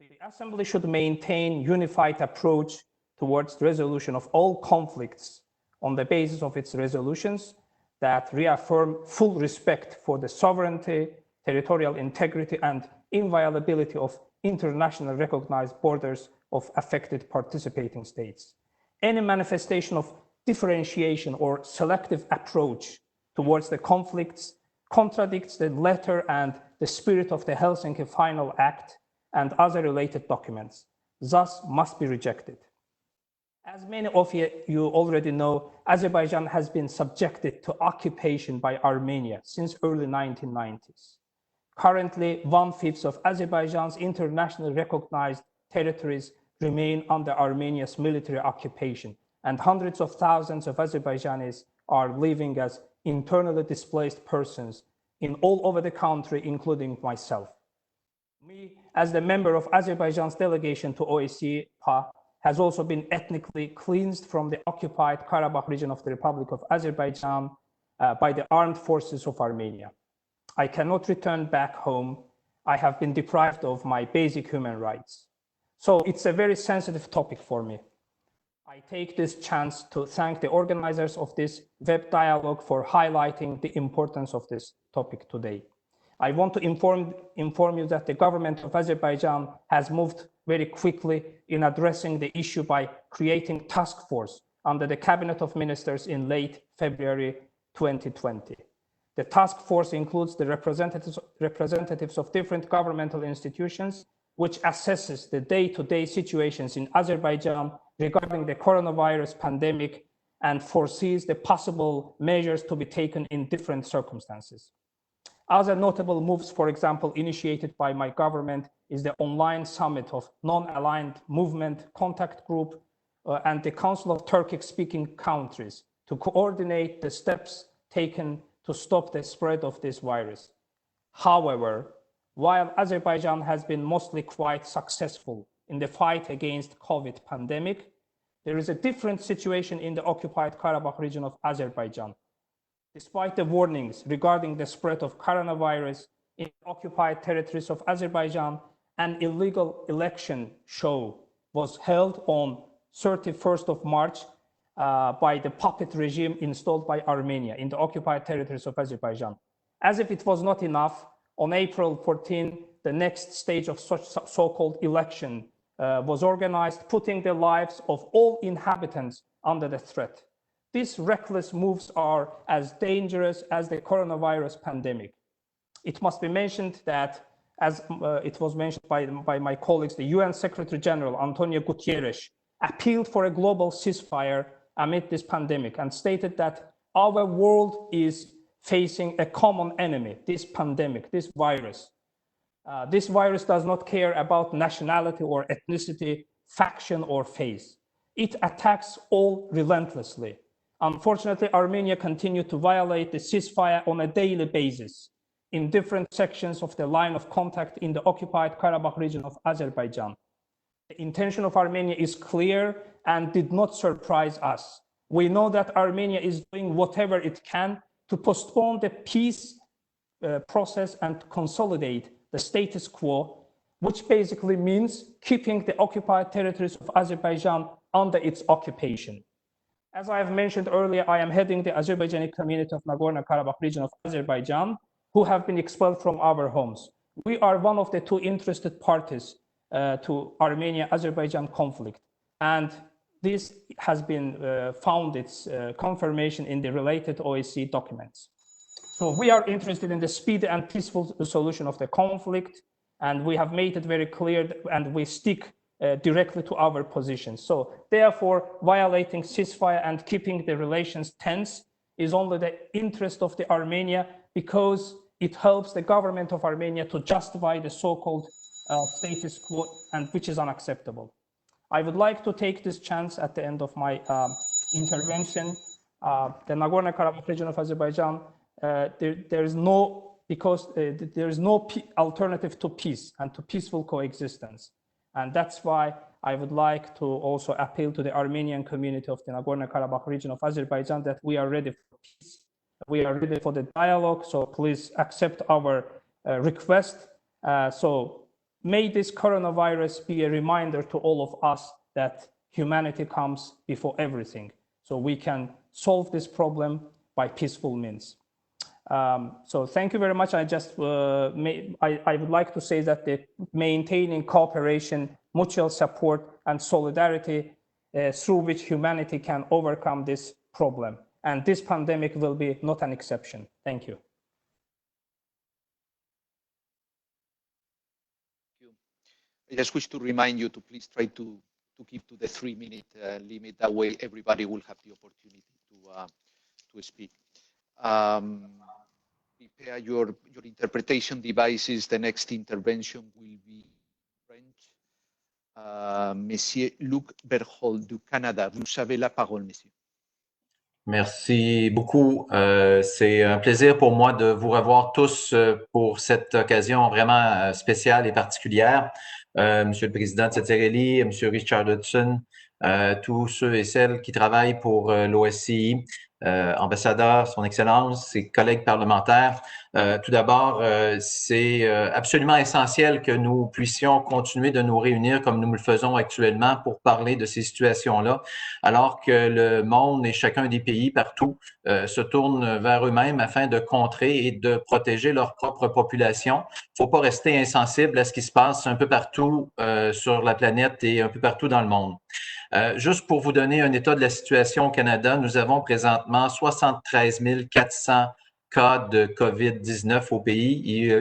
The Assembly should maintain a unified approach towards the resolution of all conflicts on the basis of its resolutions that reaffirm full respect for the sovereignty, territorial integrity, and inviolability of internationally recognized borders of affected participating states. Any manifestation of differentiation or selective approach towards the conflicts contradicts the letter and the spirit of the Helsinki Final Act and other related documents, thus must be rejected. As many of you already know, Azerbaijan has been subjected to occupation by Armenia since early 1990s. Currently, 1/5 of Azerbaijan's internationally recognized territories remain under Armenia's military occupation, and hundreds of thousands of Azerbaijanis are living as internally displaced persons in all over the country, including myself. Me, as the member of Azerbaijan's delegation to OSCE, has also been ethnically cleansed from the occupied Karabakh region of the Republic of Azerbaijan by the armed forces of Armenia. I cannot return back home. I have been deprived of my basic human rights. So it's a very sensitive topic for me. I take this chance to thank the organizers of this web dialogue for highlighting the importance of this topic today. I want to inform you that the government of Azerbaijan has moved very quickly in addressing the issue by creating a task force under the Cabinet of Ministers in late February 2020. The task force includes the representatives of different governmental institutions, which assesses the day-to-day situations in Azerbaijan regarding the coronavirus pandemic and foresees the possible measures to be taken in different circumstances. Other notable moves, for example, initiated by my government, is the online summit of non-aligned movement contact group and the Council of Turkish-speaking countries to coordinate the steps taken to stop the spread of this virus. However, while Azerbaijan has been mostly quite successful in the fight against COVID pandemic, there is a different situation in the occupied Karabakh region of Azerbaijan. Despite the warnings regarding the spread of coronavirus in occupied territories of Azerbaijan, an illegal election show was held on 31st of March by the puppet regime installed by Armenia in the occupied territories of Azerbaijan. As if it was not enough, on April 14, the next stage of such so-called election was organized, putting the lives of all inhabitants under the threat. These reckless moves are as dangerous as the coronavirus pandemic. It must be mentioned that, as it was mentioned by my colleagues, the UN Secretary General, Antonio Guterres, appealed for a global ceasefire amid this pandemic and stated that our world is facing a common enemy, this pandemic, this virus. This virus does not care about nationality or ethnicity, faction or faith. It attacks all relentlessly. Unfortunately, Armenia continued to violate the ceasefire on a daily basis. in different sections of the line of contact in the occupied Karabakh region of Azerbaijan. The intention of Armenia is clear and did not surprise us. We know that Armenia is doing whatever it can to postpone the peace process and consolidate the status quo, which basically means keeping the occupied territories of Azerbaijan under its occupation. As I have mentioned earlier, I am heading the Azerbaijani community of Nagorno-Karabakh region of Azerbaijan, who have been expelled from our homes. We are one of the two interested parties to Armenia-Azerbaijan conflict. And this has been found its confirmation in the related OSCE documents. So we are interested in the speedy and peaceful solution of the conflict, and we have made it very clear, and we stick directly to our position. So therefore, violating ceasefire and keeping the relations tense is only the interest of the Armenia, because it helps the government of Armenia to justify the so-called status quo, and which is unacceptable. I would like to take this chance at the end of my intervention. The Nagorno-Karabakh region of Azerbaijan, there is no alternative to peace and to peaceful coexistence. And that's why I would like to also appeal to the Armenian community of the Nagorno-Karabakh region of Azerbaijan that we are ready for peace. We are ready for the dialogue, so please accept our request. So may this coronavirus be a reminder to all of us that humanity comes before everything, so we can solve this problem by peaceful means. So thank you very much. I just I would like to say that the maintaining cooperation, mutual support, and solidarity through which humanity can overcome this problem. And this pandemic will be not an exception. Thank you. I just wish to remind you to please try to keep to the 3-minute limit. That way, everybody will have the opportunity to speak. Prepare your interpretation devices. The next intervention will be French. Monsieur Luc Berhold du Canada. Vous avez la parole, monsieur. Merci beaucoup. C'est un plaisir pour moi de vous revoir tous pour cette occasion vraiment spéciale et particulière. Monsieur le Président Tsetereli, Monsieur Richardson, tous ceux et celles qui travaillent pour l'OSCE, ambassadeur, son Excellence, ses collègues parlementaires. Tout d'abord, c'est absolument essentiel que nous puissions continuer de nous réunir comme nous le faisons actuellement pour parler de ces situations-là, alors que le monde et chacun des pays partout se tournent vers eux-mêmes afin de contrer et de protéger leur propre population. Il ne faut pas rester insensible à ce qui se passe un peu partout sur la planète et un peu partout dans le monde. Juste pour vous donner un état de la situation au Canada, nous avons présentement 73 400 cas de COVID-19 au pays.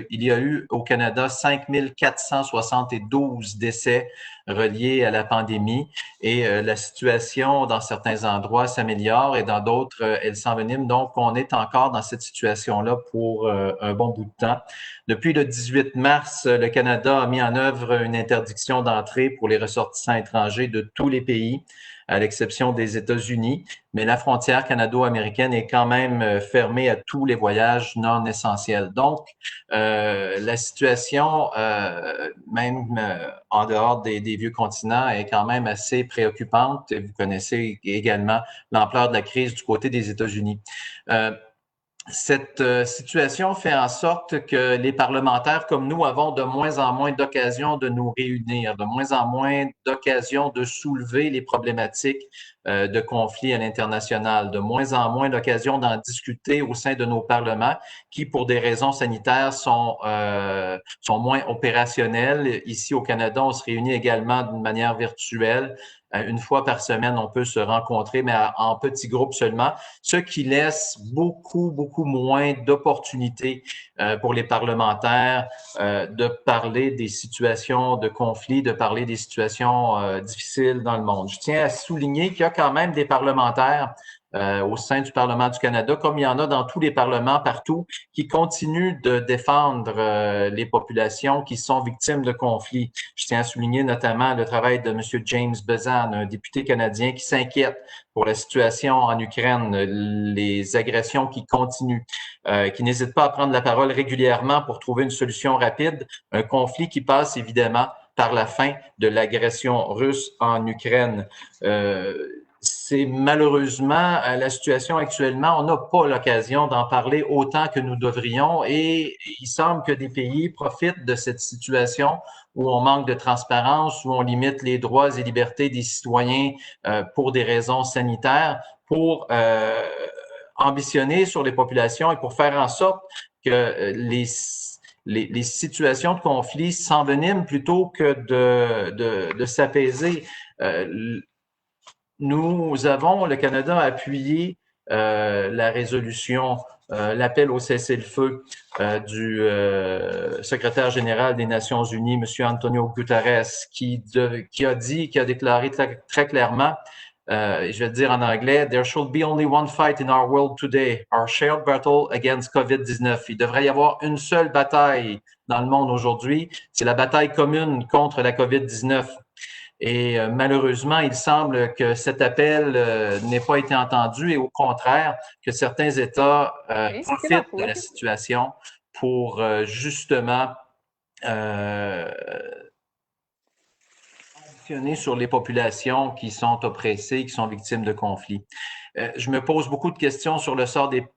Il y a eu au Canada 5 472 décès reliés à la pandémie et la situation dans certains endroits s'améliore et dans d'autres, elle s'envenime. Donc, on est encore dans cette situation-là pour un bon bout de temps. Depuis le 18 mars, le Canada a mis en œuvre une interdiction d'entrée pour les ressortissants étrangers de tous les pays, à l'exception des États-Unis, mais la frontière canado-américaine est quand même fermée à tous les voyages non essentiels. Donc, la situation, même en dehors des vieux continents, est quand même assez préoccupante. Et vous connaissez également l'ampleur de la crise du côté des États-Unis. Cette situation fait en sorte que les parlementaires comme nous avons de moins en moins d'occasions de nous réunir, de moins en moins d'occasions de soulever les problématiques de conflits à l'international, de moins en moins d'occasions d'en discuter au sein de nos parlements qui, pour des raisons sanitaires, sont moins opérationnels. Ici au Canada, on se réunit également d'une manière virtuelle. Une fois par semaine, on peut se rencontrer, mais en petits groupes seulement, ce qui laisse beaucoup moins d'opportunités pour les parlementaires de parler des situations de conflit, de parler des situations difficiles dans le monde. Je tiens à souligner qu'il y a quand même des parlementaires au sein du Parlement du Canada, comme il y en a dans tous les parlements partout, qui continuent de défendre les populations qui sont victimes de conflits. Je tiens à souligner notamment le travail de M. James Bezan, un député canadien qui s'inquiète pour la situation en Ukraine, les agressions qui continuent, qui n'hésite pas à prendre la parole régulièrement pour trouver une solution rapide, un conflit qui passe évidemment par la fin de l'agression russe en Ukraine. C'est malheureusement la situation actuellement, on n'a pas l'occasion d'en parler autant que nous devrions et il semble que des pays profitent de cette situation où on manque de transparence, où on limite les droits et libertés des citoyens pour des raisons sanitaires, pour ambitionner sur les populations et pour faire en sorte que les situations de conflit s'enveniment plutôt que de s'apaiser. Nous avons, le Canada a appuyé la résolution, l'appel au cessez-le-feu du secrétaire général des Nations Unies, M. Antonio Guterres, qui a déclaré très clairement, je vais le dire en anglais, "There should be only one fight in our world today, our shared battle against COVID-19. Il devrait y avoir une seule bataille dans le monde aujourd'hui, c'est la bataille commune contre la COVID-19. Et malheureusement, il semble que cet appel n'ait pas été entendu et au contraire, que certains États profitent de la situation pour justement ambitionner sur les populations qui sont oppressées, qui sont victimes de conflits. Je me pose beaucoup de questions sur le sort des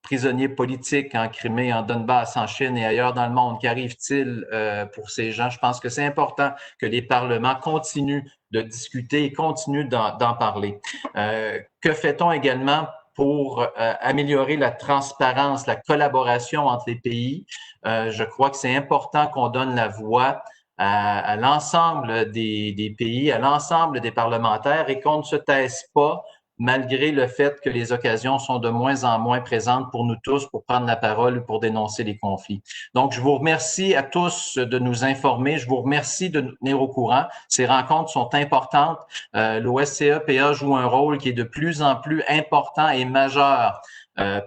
prisonniers politiques en Crimée, en Donbass, en Chine et ailleurs dans le monde. Qu'arrive-t-il pour ces gens? Je pense que c'est important que les parlements continuent de discuter et continuent d'en parler. Que fait-on également pour améliorer la transparence, la collaboration entre les pays? Je crois que c'est important qu'on donne la voix à l'ensemble des pays, à l'ensemble des parlementaires et qu'on ne se taise pas malgré le fait que les occasions sont de moins en moins présentes pour nous tous, pour prendre la parole, pour dénoncer les conflits. Donc, je vous remercie à tous de nous informer. Je vous remercie de nous tenir au courant. Ces rencontres sont importantes. L'OSCE-PA joue un rôle qui est de plus en plus important et majeur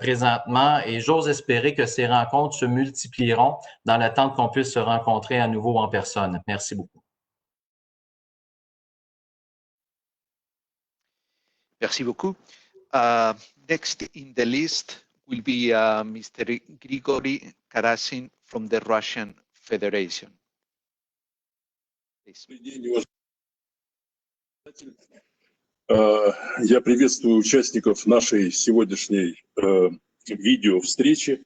présentement et j'ose espérer que ces rencontres se multiplieront dans l'attente qu'on puisse se rencontrer à nouveau en personne. Merci beaucoup. Merci beaucoup. Next in the list will be Mr. Grigory Karasin from the Russian Federation. Я приветствую участников нашей сегодняшней видеовстречи.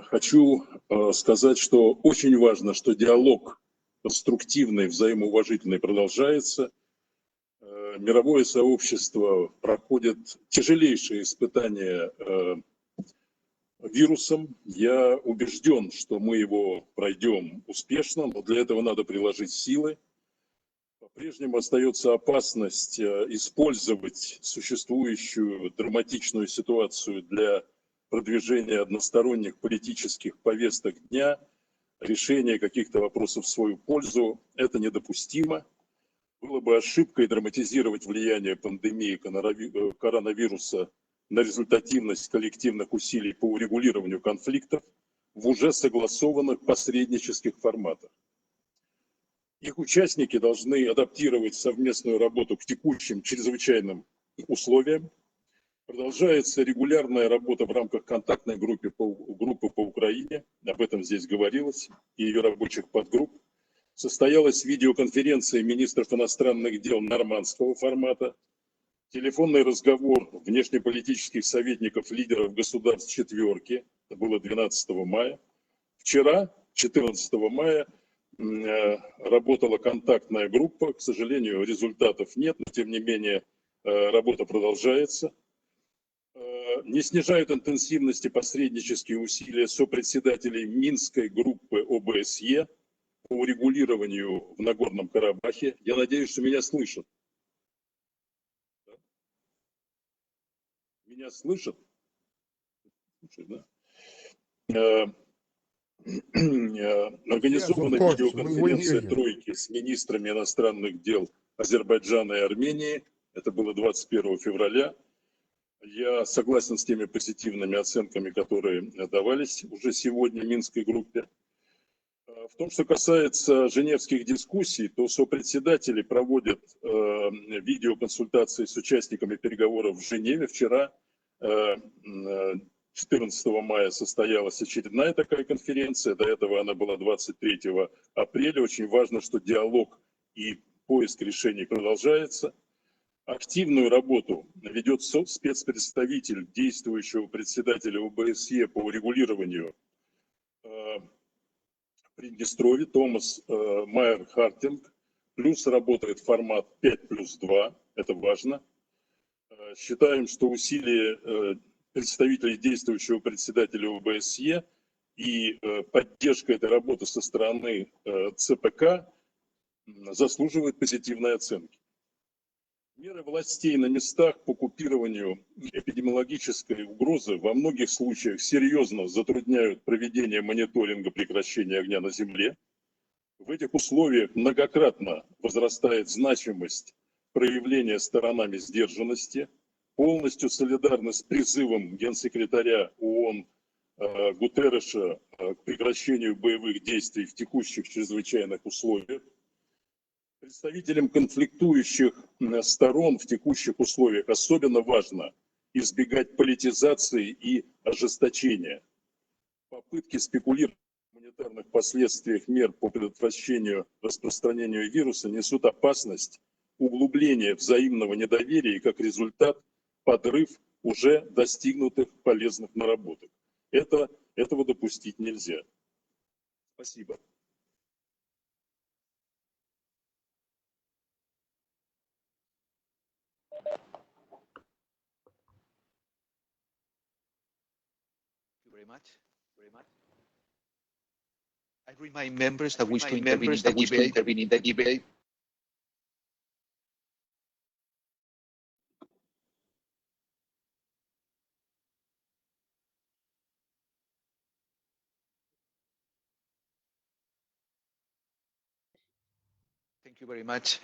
Хочу сказать, что очень важно, что диалог конструктивный, взаимоуважительный продолжается. Мировое сообщество проходит тяжелейшие испытания вирусом. Я убежден, что мы его пройдем успешно, но для этого надо приложить силы. По-прежнему остается опасность использовать существующую драматичную ситуацию для продвижения односторонних политических повесток дня, решения каких-то вопросов в свою пользу. Это недопустимо. Было бы ошибкой драматизировать влияние пандемии коронавируса на результативность коллективных усилий по урегулированию конфликтов в уже согласованных посреднических форматах. Их участники должны адаптировать совместную работу к текущим чрезвычайным условиям. Продолжается регулярная работа в рамках контактной группы по Украине, об этом здесь говорилось, и ее рабочих подгрупп. Состоялась видеоконференция министров иностранных дел нормандского формата, телефонный разговор внешнеполитических советников лидеров государств четверки, это было 12 мая. Вчера, 14 мая, работала контактная группа, к сожалению, результатов нет, но тем не менее работа продолжается. Не снижают интенсивности посреднические усилия сопредседателей Минской группы ОБСЕ по урегулированию в Нагорном Карабахе. Я надеюсь, что меня слышат. Меня слышат? Организована видеоконференция тройки с министрами иностранных дел Азербайджана и Армении. Это было 21 февраля. Я согласен с теми позитивными оценками, которые давались уже сегодня в Минской группе. В том, что касается женевских дискуссий, то сопредседатели проводят видеоконсультации с участниками переговоров в Женеве. Вчера, 14 мая, состоялась очередная такая конференция. До этого она была 23 апреля. Очень важно, что диалог и поиск решений продолжается. Активную работу ведет спецпредставитель действующего председателя ОБСЕ по урегулированию Приднестровье Томас Майер Хартинг. Плюс работает формат 5+2. Это важно. Считаем, что усилия представителей действующего председателя ОБСЕ и поддержка этой работы со стороны ЦПК заслуживают позитивной оценки. Меры властей на местах по купированию эпидемиологической угрозы во многих случаях серьезно затрудняют проведение мониторинга прекращения огня на земле. В этих условиях многократно возрастает значимость проявления сторонами сдержанности. Полностью солидарны с призывом генсекретаря ООН Гутерреша к прекращению боевых действий в текущих чрезвычайных условиях. Представителям конфликтующих сторон в текущих условиях особенно важно избегать политизации и ожесточения. Попытки спекулировать в гуманитарных последствиях мер по предотвращению распространения вируса несут опасность углубления взаимного недоверия и, как результат, подрыв уже достигнутых полезных наработок. Этого допустить нельзя. Спасибо. Very much. I remind members that wish to intervene in the debate. Thank you very much.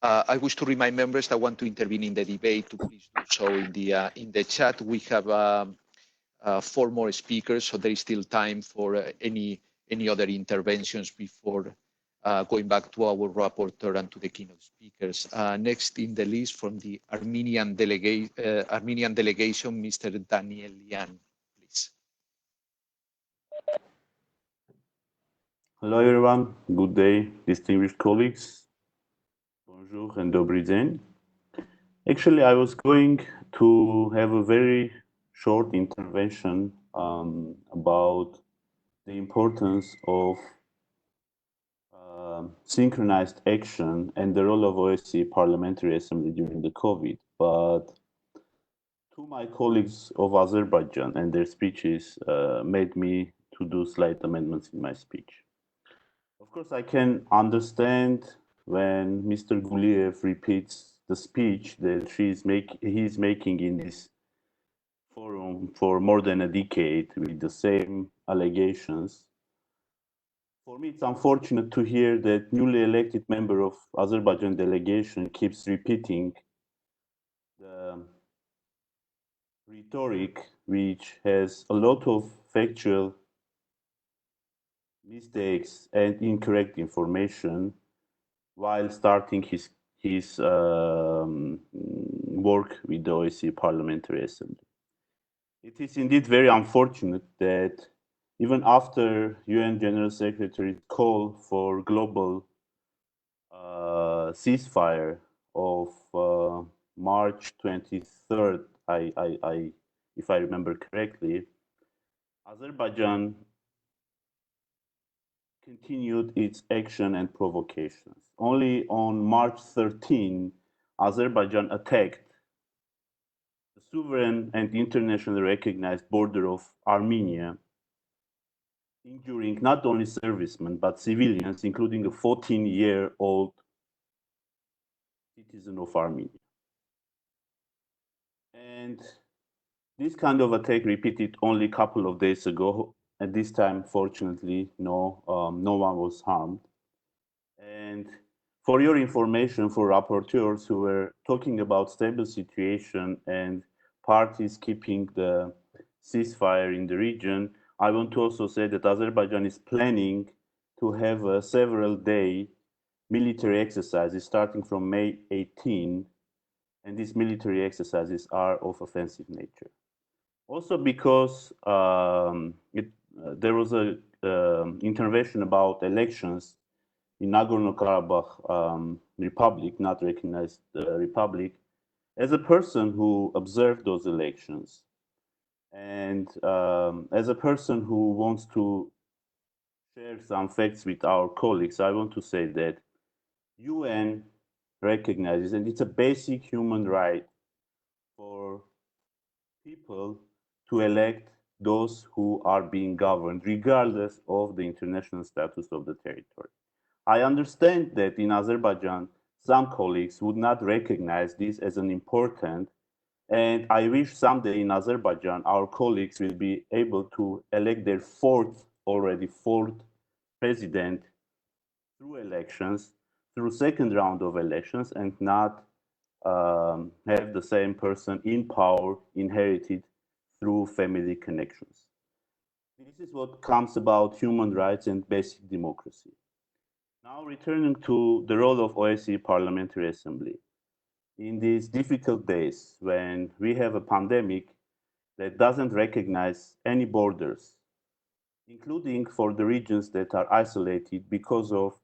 I wish to remind members that want to intervene in the debate to please do so in the chat. We have 4 more speakers, so there is still time for any other interventions before going back to our rapporteur and to the keynote speakers. Next in the list from the Armenian delegation, Mr. Daniel Yan, please. Hello, everyone. Good day, distinguished colleagues. Bonjour and dobry den. Actually, I was going to have a very short intervention about the importance of synchronized action and the role of OSCE Parliamentary Assembly during the COVID. But to my colleagues of Azerbaijan and their speeches made me to do slight amendments in my speech. Of course, I can understand when Mr. Guliev repeats the speech that he's making in this forum for more than a decade with the same allegations. For me, it's unfortunate to hear that newly elected member of Azerbaijan delegation keeps repeating the rhetoric, which has a lot of factual mistakes and incorrect information while starting his work with the OSCE Parliamentary Assembly. It is indeed very unfortunate that even after UN General Secretary's call for global ceasefire of March 23rd, if I remember correctly, Azerbaijan continued its action and provocations. Only on March 13, Azerbaijan attacked the sovereign and internationally recognized border of Armenia, injuring not only servicemen but civilians, including a 14-year-old citizen of Armenia. And this kind of attack repeated only a couple of days ago. At this time, fortunately, no one was harmed. And for your information, for rapporteurs who were talking about stable situation and parties keeping the ceasefire in the region. I want to also say that Azerbaijan is planning to have a several-day military exercises starting from May 18, and these military exercises are of offensive nature. Also because there was a intervention about elections in Nagorno-Karabakh Republic, not recognized republic, as a person who observed those elections, and as a person who wants to share some facts with our colleagues, I want to say that UN recognizes, and it's a basic human right for people to elect those who are being governed, regardless of the international status of the territory. I understand that in Azerbaijan, some colleagues would not recognize this as an important, and I wish someday in Azerbaijan, our colleagues will be able to elect their fourth president through elections, through second round of elections, and not have the same person in power inherited through family connections. This is what comes about human rights and basic democracy. Now returning to the role of OSCE Parliamentary Assembly. In these difficult days when we have a pandemic that doesn't recognize any borders, including for the regions that are isolated because of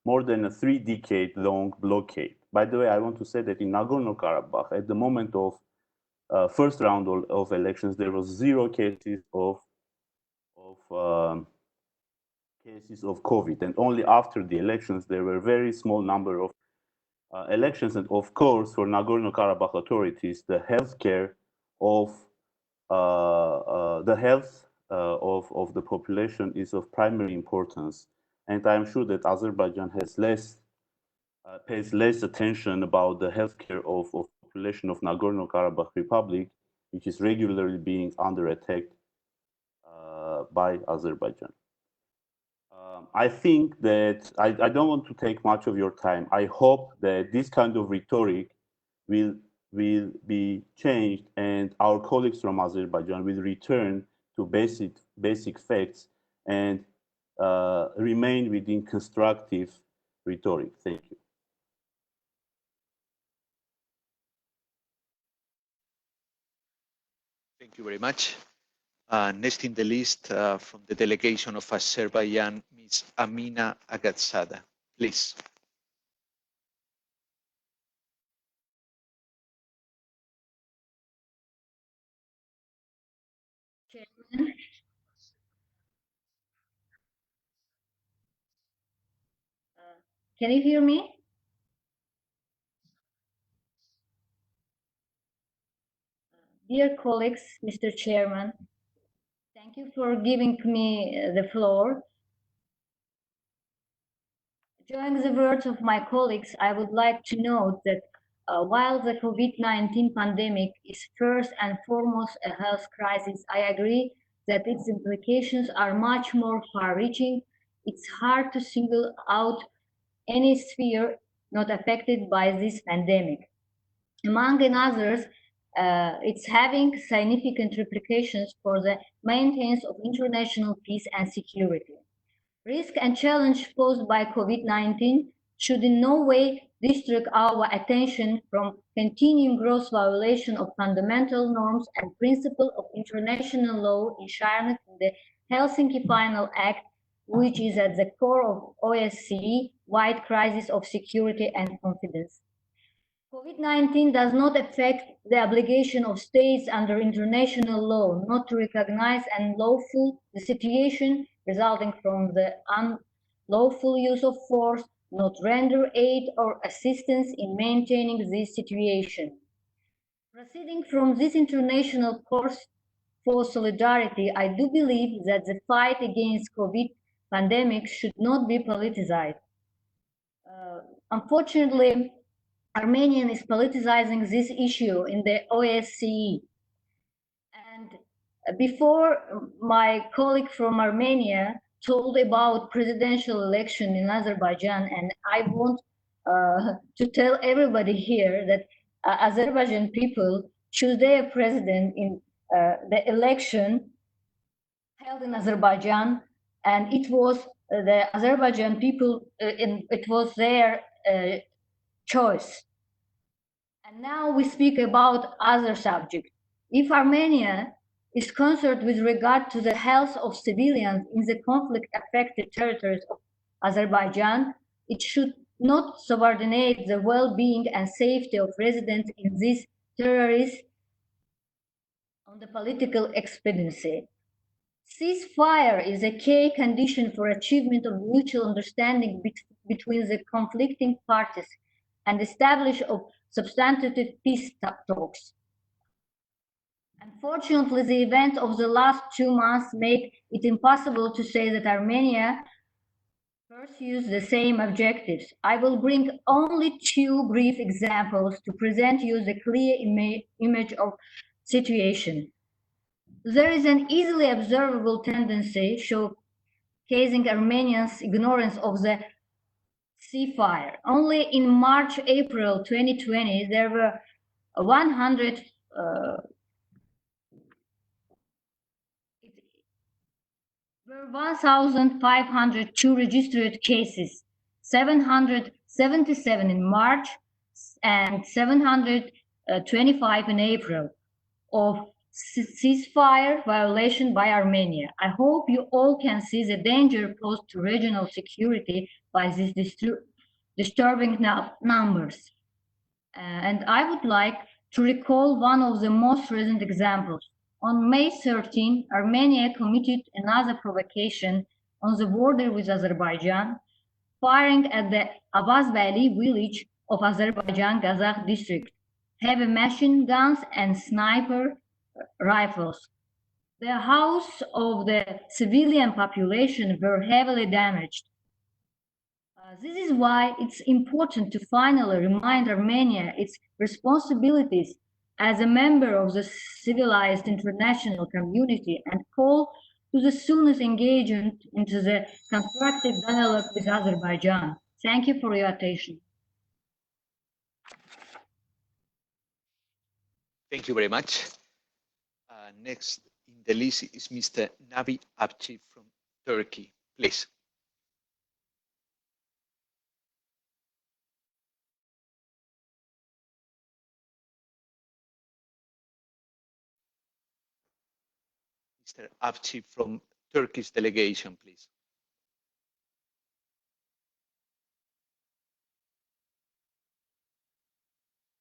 more than a 3-decade-long blockade. By the way, I want to say that in Nagorno-Karabakh, at the moment of first round of elections, there was 0 cases of COVID, and only after the elections there were very small number of elections. And of course, for Nagorno-Karabakh authorities, the healthcare of the population is of primary importance. And I'm sure that Azerbaijan has pays less attention about the healthcare of population of Nagorno-Karabakh Republic, which is regularly being under attack by Azerbaijan. I think that I don't want to take much of your time. I hope that this kind of rhetoric will be changed, and our colleagues from Azerbaijan will return to basic facts and remain within constructive rhetoric. Thank you. Thank you very much. Next in the list from the delegation of Azerbaijan, Ms. Amina Agatsada. Please. Chairman. Can you hear me? Dear colleagues, Mr. Chairman, thank you for giving me the floor. Joining the words of my colleagues, I would like to note that while the COVID-19 pandemic is first and foremost a health crisis, I agree that its implications are much more far-reaching. It's hard to single out any sphere not affected by this pandemic. Among others, it's having significant repercussions for the maintenance of international peace and security. Risk and challenge posed by COVID-19 should in no way distract our attention from continuing gross violation of fundamental norms and principles of international law enshrined in the Helsinki Final Act, which is at the core of OSCE-wide crisis of security and confidence. COVID-19 does not affect the obligation of states under international law not to recognize unlawful the situation resulting from the unlawful use of force, not render aid or assistance in maintaining this situation. Proceeding from this international course for solidarity, I do believe that the fight against COVID pandemic should not be politicized. Unfortunately, Armenia is politicizing this issue in the OSCE. And before my colleague from Armenia told about presidential election in Azerbaijan, and I want to tell everybody here that Azerbaijan people choose their president in the election held in Azerbaijan, and it was the Azerbaijan people, it was their choice. And now we speak about other subjects. If Armenia is concerned with regard to the health of civilians in the conflict-affected territories of Azerbaijan, it should not subordinate the well-being and safety of residents in these territories on the political expediency. Ceasefire is a key condition for achievement of mutual understanding between the conflicting parties and establishment of substantive peace talks. Unfortunately, the events of the last 2 months make it impossible to say that Armenia pursues the same objectives. I will bring only 2 brief examples to present you the clear image of situation. There is an easily observable tendency showcasing Armenians' ignorance of the ceasefire. Only in March-April 2020, there were 1,502 registered cases, 777 in March and 725 in April of ceasefire violation by Armenia. I hope you all can see the danger posed to regional security by these disturbing numbers. And I would like to recall one of the most recent examples. On May 13, Armenia committed another provocation on the border with Azerbaijan, firing at the Abazbali village of Azerbaijan Kazakh district, heavy machine guns and sniper rifles. The houses of the civilian population were heavily damaged. This is why it's important to finally remind Armenia its responsibilities as a member of the civilized international community and call to the soonest engagement into the constructive dialogue with Azerbaijan. Thank you for your attention. Thank you very much. Next in the list is Mr. Nabi Abchi from Turkey. Please. Mr. Abchi from Turkish Delegation, please.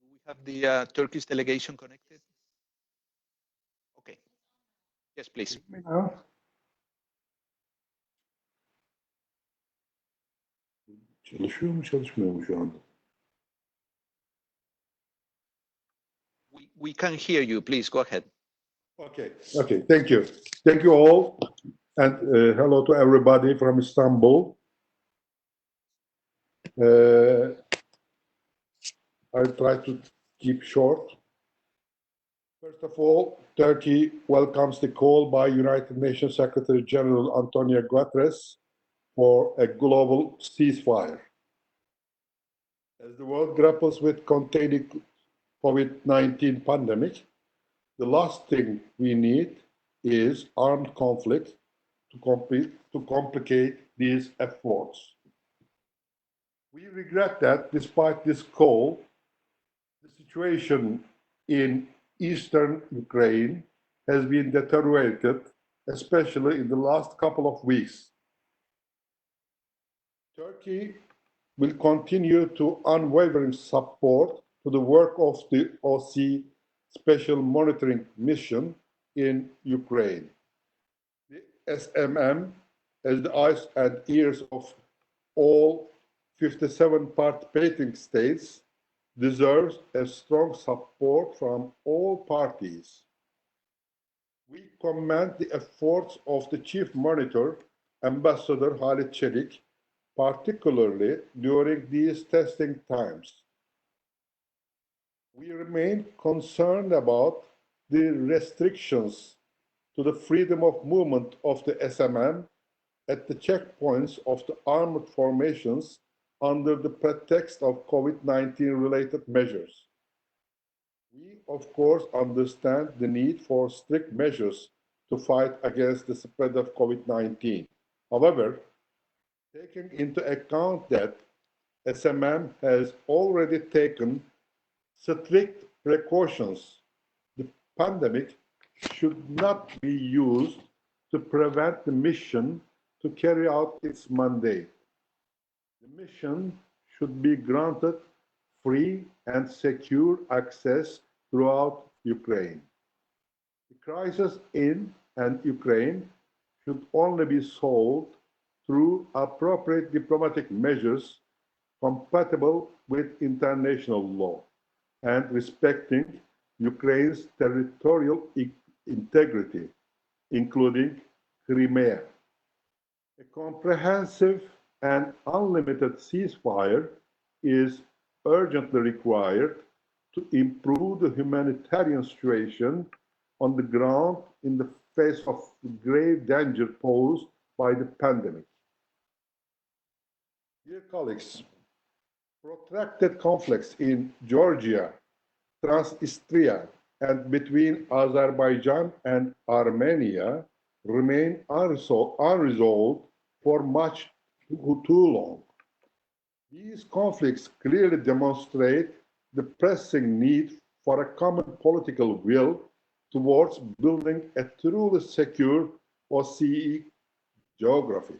Do we have the Turkish Delegation connected? Okay. Yes, please. Çalışıyor mu, çalışmıyor mu şu anda? We can hear you. Please go ahead. Okay. Thank you. Thank you all, and hello to everybody from Istanbul. I'll try to keep short. First of all, Turkey welcomes the call by United Nations Secretary General Antonio Guterres for a global ceasefire. As the world grapples with containing COVID-19 pandemic, the last thing we need is armed conflict to complicate these efforts. We regret that despite this call, the situation in eastern Ukraine has been deteriorated, especially in the last couple of weeks. Turkey will continue to unwavering support to the work of the Osce Special Monitoring Mission in Ukraine. The SMM, as the eyes and ears of all 57 participating states, deserves a strong support from all parties. We commend the efforts of the Chief Monitor, Ambassador Halit Çelik, particularly during these testing times. We remain concerned about the restrictions to the freedom of movement of the SMM at the checkpoints of the armed formations under the pretext of COVID-19 related measures. We, of course, understand the need for strict measures to fight against the spread of COVID-19. However, taking into account that SMM has already taken strict precautions, the pandemic should not be used to prevent the mission to carry out its mandate. The mission should be granted free and secure access throughout Ukraine. The crisis in and Ukraine should only be solved through appropriate diplomatic measures compatible with international law and respecting Ukraine's territorial integrity, including Crimea. A comprehensive and unlimited ceasefire is urgently required to improve the humanitarian situation on the ground in the face of grave danger posed by the pandemic. Dear colleagues, protracted conflicts in Georgia, Transnistria, and between Azerbaijan and Armenia remain unresolved for much too long. These conflicts clearly demonstrate the pressing need for a common political will towards building a truly secure OSCE geography.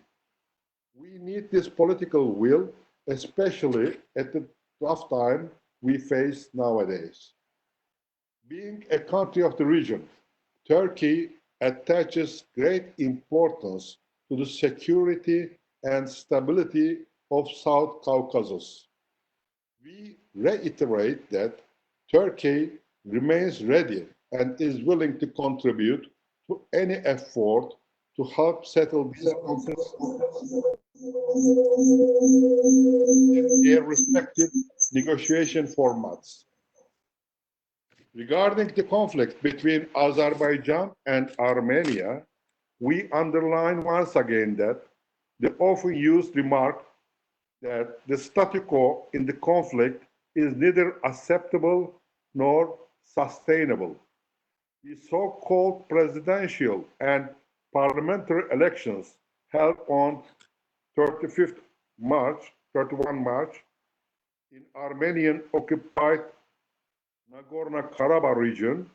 We need this political will, especially at the tough time we face nowadays. Being a country of the region, Turkey attaches great importance to the security and stability of South Caucasus. We reiterate that Turkey remains ready and is willing to contribute to any effort to help settle these conflicts in their respective negotiation formats. Regarding the conflict between Azerbaijan and Armenia, we underline once again that the often used remark that the status quo in the conflict is neither acceptable nor sustainable. The so-called presidential and parliamentary elections held on 31 March in Armenian-occupied Nagorno-Karabakh region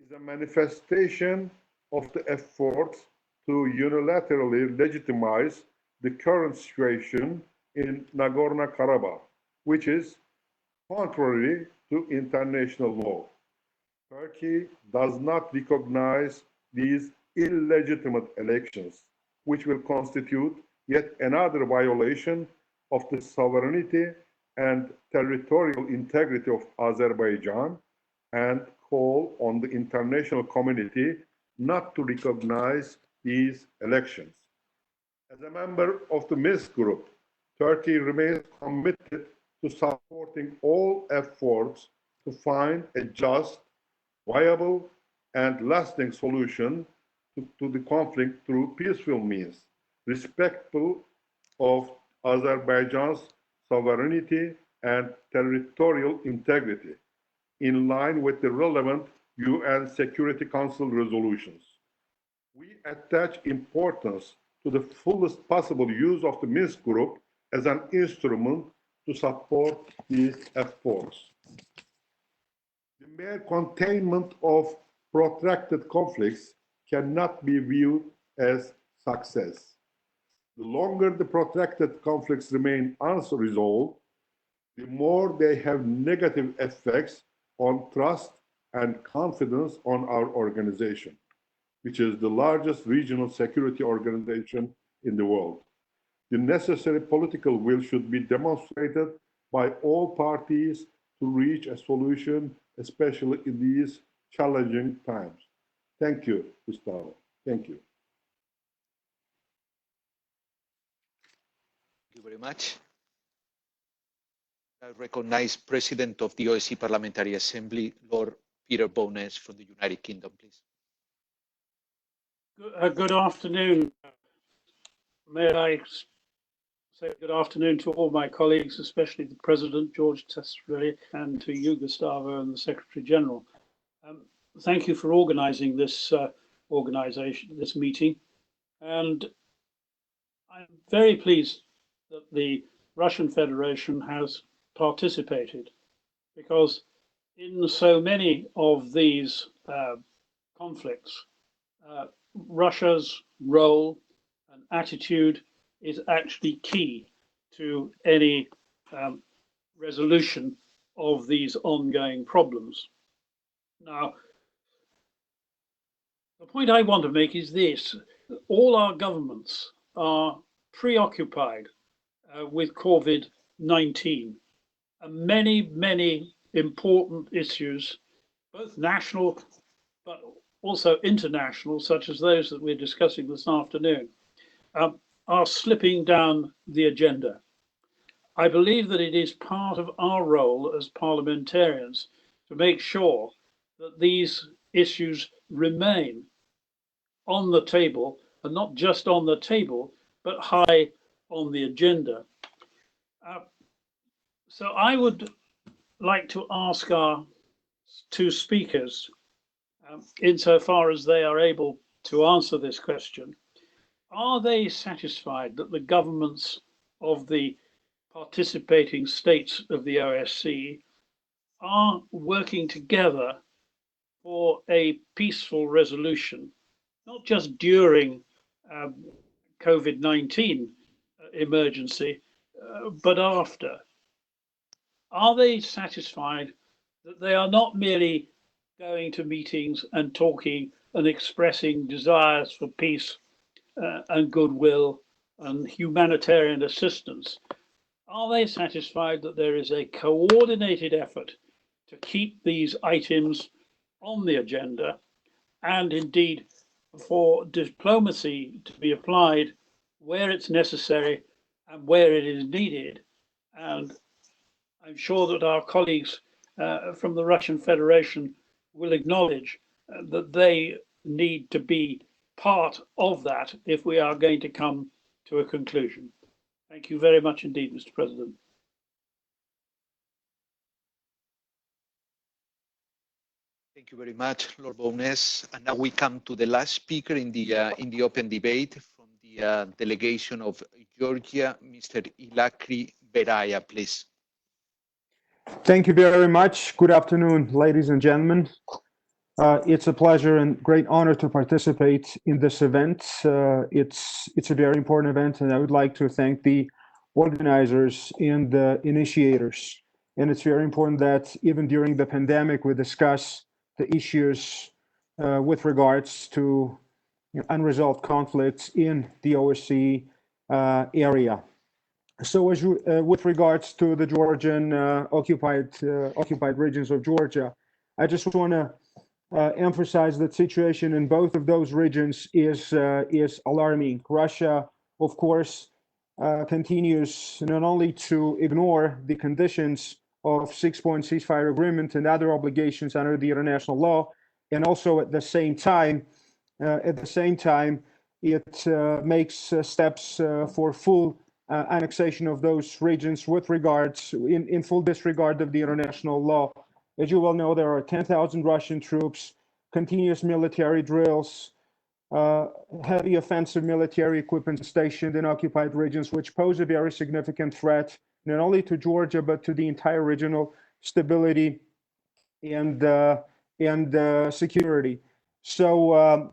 is a manifestation of the efforts to unilaterally legitimize the current situation in Nagorno-Karabakh, which is contrary to international law. Turkey does not recognize these illegitimate elections, which will constitute yet another violation of the sovereignty and territorial integrity of Azerbaijan, and call on the international community not to recognize these elections. As a member of the Minsk Group, Turkey remains committed to supporting all efforts to find a just, viable, and lasting solution to the conflict through peaceful means, respectful of Azerbaijan's sovereignty and territorial integrity, in line with the relevant UN Security Council resolutions. We attach importance to the fullest possible use of the Minsk Group as an instrument to support these efforts. The mere containment of protracted conflicts cannot be viewed as success. The longer the protracted conflicts remain unresolved, the more they have negative effects on trust and confidence on our organization, which is the largest regional security organization in the world. The necessary political will should be demonstrated by all parties to reach a solution, especially in these challenging times. Thank you, Gustavo. Thank you. Thank you very much. I recognize President of the OSCE Parliamentary Assembly, Lord Peter Bowness from the United Kingdom, please. Good afternoon. May I say good afternoon to all my colleagues, especially the President, George Tesfrelli, and to you, Gustavo, and the Secretary General. Thank you for organizing this this meeting. And I'm very pleased that the Russian Federation has participated, because in so many of these conflicts, Russia's role and attitude is actually key to any resolution of these ongoing problems. Now, the point I want to make is this: all our governments are preoccupied with COVID-19, and many important issues, both national but also international, such as those that we're discussing this afternoon, are slipping down the agenda. I believe that it is part of our role as parliamentarians to make sure that these issues remain on the table, and not just on the table, but high on the agenda. So I would like to ask our two speakers, insofar as they are able to answer this question, are they satisfied that the governments of the participating states of the OSCE are working together for a peaceful resolution, not just during COVID-19 emergency, but after? Are they satisfied that they are not merely going to meetings and talking and expressing desires for peace and goodwill and humanitarian assistance? Are they satisfied that there is a coordinated effort to keep these items on the agenda, and indeed for diplomacy to be applied where it's necessary and where it is needed? And I'm sure that our colleagues from the Russian Federation will acknowledge that they need to be part of that if we are going to come to a conclusion. Thank you very much indeed, Mr. President. Thank you very much, Lord Bowness. And now we come to the last speaker in the open debate from the delegation of Georgia, Mr. Ilakri Beraya, please. Thank you very much. Good afternoon, ladies and gentlemen. It's a pleasure and great honor to participate in this event. It's a very important event, and I would like to thank the organizers and the initiators. And it's very important that even during the pandemic, we discuss the issues with regards to unresolved conflicts in the OSCE area. So as with regards to the Georgian occupied regions of Georgia, I just want to emphasize that situation in both of those regions is alarming. Russia, of course, continues not only to ignore the conditions of six-point ceasefire agreement and other obligations under the international law, and also at the same time, it makes steps for full annexation of those regions with regards, in full disregard of the international law. As you well know, there are 10,000 Russian troops, continuous military drills, heavy offensive military equipment stationed in occupied regions, which pose a very significant threat, not only to Georgia, but to the entire regional stability and security. So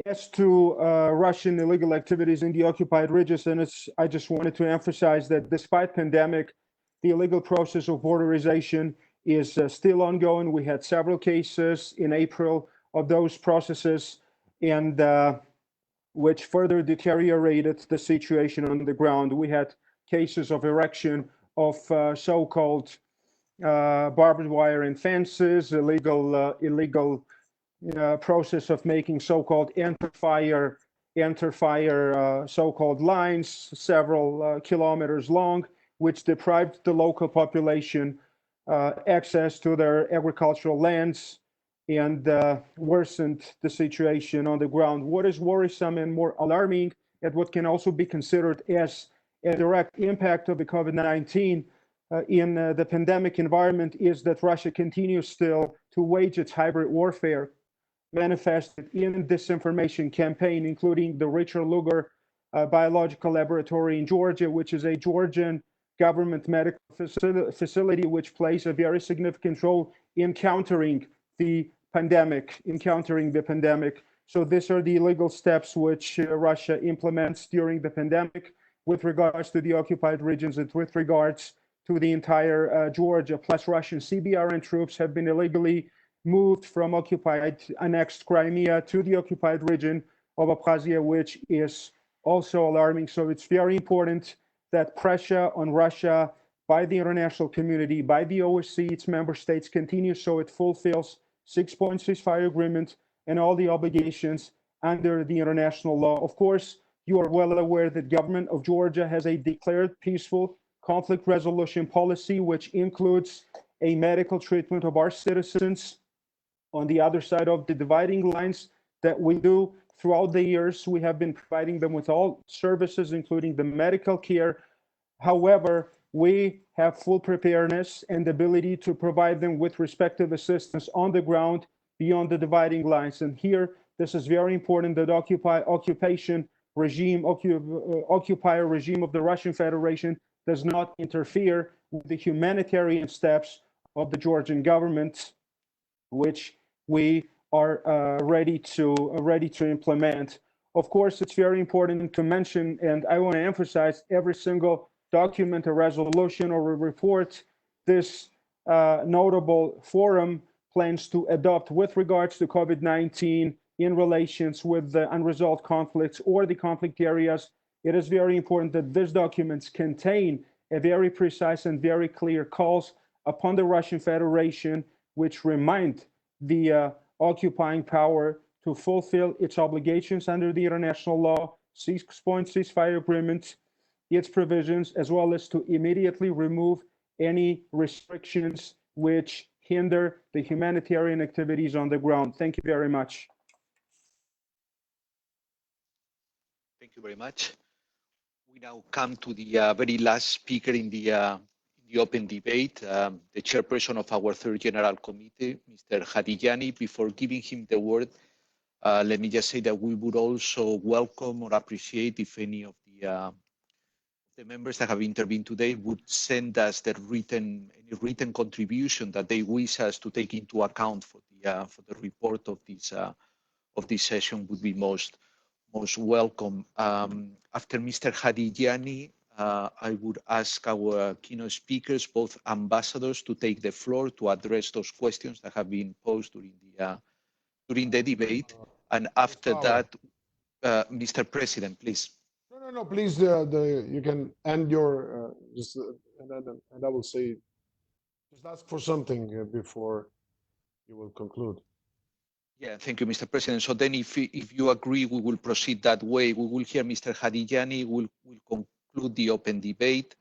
as to Russian illegal activities in the occupied regions, and I just wanted to emphasize that despite pandemic, the illegal process of borderization is still ongoing. We had several cases in April of those processes, and which further deteriorated the situation on the ground. We had cases of erection of so-called barbed wire and fences, illegal process of making so-called enter-fire so-called lines, several kilometers long, which deprived the local population access to their agricultural lands and worsened the situation on the ground. What is worrisome and more alarming at what can also be considered as a direct impact of the COVID-19 in the pandemic environment is that Russia continues still to wage its hybrid warfare, manifested in disinformation campaign, including the Richard Lugar Biological Laboratory in Georgia, which is a Georgian government medical facility which plays a very significant role in countering the pandemic. So these are the illegal steps which Russia implements during the pandemic with regards to the occupied regions and with regards to the entire Georgia. Plus, Russian CBRN troops have been illegally moved from occupied annexed Crimea to the occupied region of Abkhazia, which is also alarming. So it's very important that pressure on Russia by the international community, by the OSCE, its member states, continues so it fulfills 6-point ceasefire agreement and all the obligations under the international law. Of course, you are well aware that the government of Georgia has a declared peaceful conflict resolution policy, which includes a medical treatment of our citizens on the other side of the dividing lines that we do. Throughout the years, we have been providing them with all services, including the medical care. However, we have full preparedness and ability to provide them with respective assistance on the ground beyond the dividing lines. And here, this is very important that occupier regime of the Russian Federation does not interfere with the humanitarian steps of the Georgian government, which we are ready to implement. Of course, it's very important to mention, and I want to emphasize, every single document, a resolution, or a report this notable forum plans to adopt with regards to COVID-19 in relations with the unresolved conflicts or the conflict areas. It is very important that these documents contain a very precise and very clear calls upon the Russian Federation, which remind the occupying power to fulfill its obligations under the international law, 6-point ceasefire agreement, its provisions, as well as to immediately remove any restrictions which hinder the humanitarian activities on the ground. Thank you very much. Thank you very much. We now come to the very last speaker in the open debate, the chairperson of our third general committee, Mr. Hadiyani. Before giving him the word, let me just say that we would also welcome or appreciate if any of the members that have intervened today would send us the written contribution that they wish us to take into account for the report of this session would be most welcome. After Mr. Hadiyani, I would ask our keynote speakers, both ambassadors, to take the floor to address those questions that have been posed during the debate. And after that, Mr. President, please. No, please, you can end your, and I will say, just ask for something before you will conclude. Yeah, thank you, Mr. President. So then if you agree, we will proceed that way. We will hear Mr. Hadiyani, we'll conclude the open debate.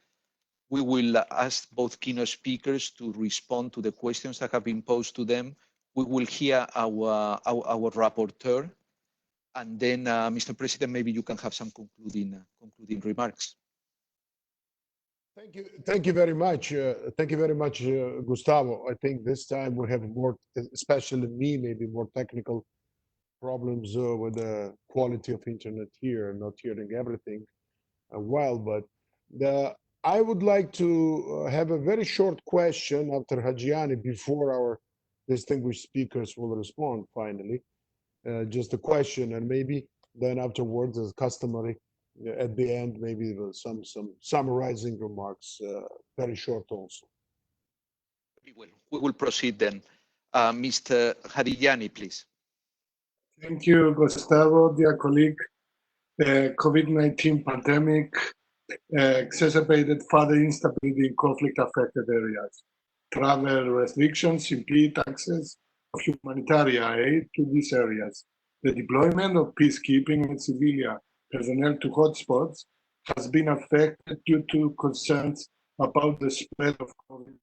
We will ask both keynote speakers to respond to the questions that have been posed to them. We will hear our rapporteur. And then, Mr. President, maybe you can have some concluding remarks. Thank you very much. Thank you very much, Gustavo. I think this time we have more, especially me, maybe more technical problems with the quality of internet here, not hearing everything well. But I would like to have a very short question after Hadiyani before our distinguished speakers will respond finally. Just a question, and maybe then afterwards, as customary, at the end, maybe some summarizing remarks, very short also. We will proceed then. Mr. Hadiyani, please. Thank you, Gustavo, dear colleague. The COVID-19 pandemic exacerbated further instability in conflict-affected areas. Travel restrictions impede access of humanitarian aid to these areas. The deployment of peacekeeping and civilian personnel to hotspots has been affected due to concerns about the spread of COVID-19.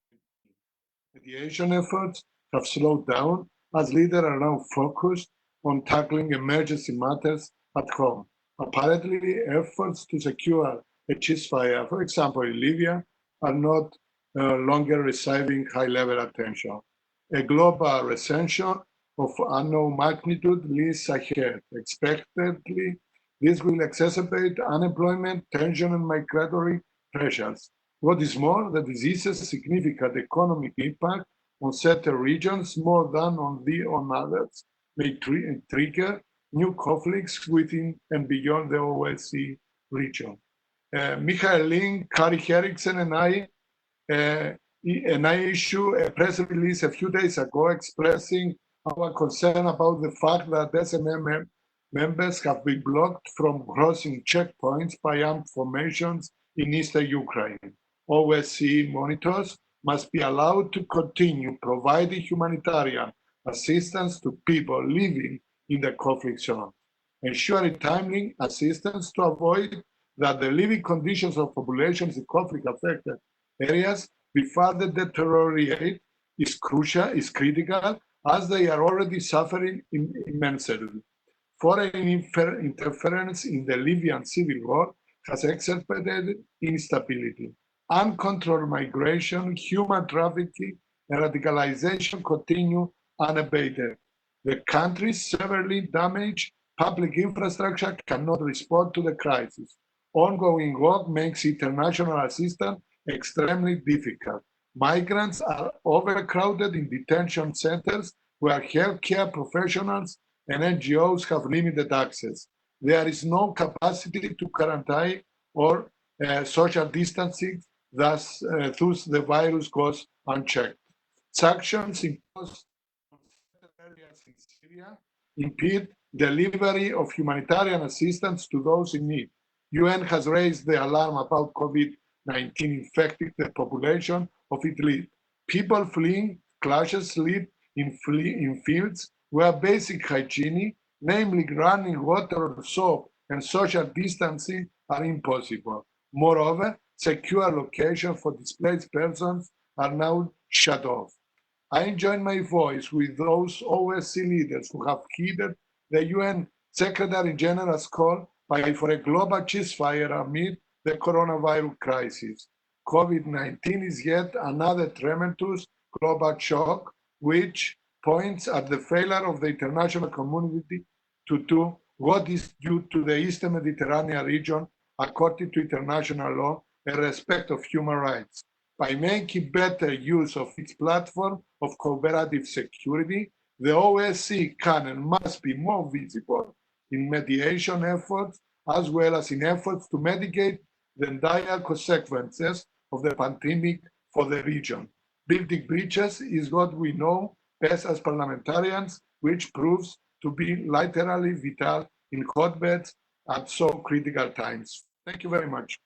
Mediation efforts have slowed down as leaders are now focused on tackling emergency matters at home. Apparently, efforts to secure a ceasefire, for example, in Libya, are not longer receiving high-level attention. A global recession of unknown magnitude lies ahead. Expectedly, this will exacerbate unemployment, tension, and migratory pressures. What is more, the disease's significant economic impact on certain regions more than on others may trigger new conflicts within and beyond the OSCE region. Michael Link, Kari Henriksen, and I issued a press release a few days ago expressing our concern about the fact that SMM members have been blocked from crossing checkpoints by armed formations in eastern Ukraine. OSCE monitors must be allowed to continue providing humanitarian assistance to people living in the conflict zone, ensuring timely assistance to avoid that the living conditions of populations in conflict-affected areas be further deteriorate is critical, as they are already suffering immensely. Foreign interference in the Libyan civil war has exacerbated instability. Uncontrolled migration, human trafficking, and radicalization continue unabated. The country's severely damaged public infrastructure cannot respond to the crisis. Ongoing work makes international assistance extremely difficult. Migrants are overcrowded in detention centers where healthcare professionals and NGOs have limited access. There is no capacity to quarantine or social distancing, thus the virus goes unchecked. Sanctions imposed on certain areas in Syria impede delivery of humanitarian assistance to those in need. UN has raised the alarm about COVID-19 infecting the population of Italy. People fleeing clashes live in fields where basic hygiene, namely running water, soap, and social distancing, are impossible. Moreover, secure locations for displaced persons are now shut off. I join my voice with those OSCE leaders who have heeded the UN Secretary General's call for a global ceasefire amid the coronavirus crisis. COVID-19 is yet another tremendous global shock, which points at the failure of the international community to do what is due to the Eastern Mediterranean region according to international law and respect of human rights. By making better use of its platform of cooperative security, the OSCE can and must be more visible in mediation efforts as well as in efforts to mitigate the dire consequences of the pandemic for the region. Building bridges is what we know best as parliamentarians, which proves to be literally vital in hotbeds at so critical times. Thank you very much.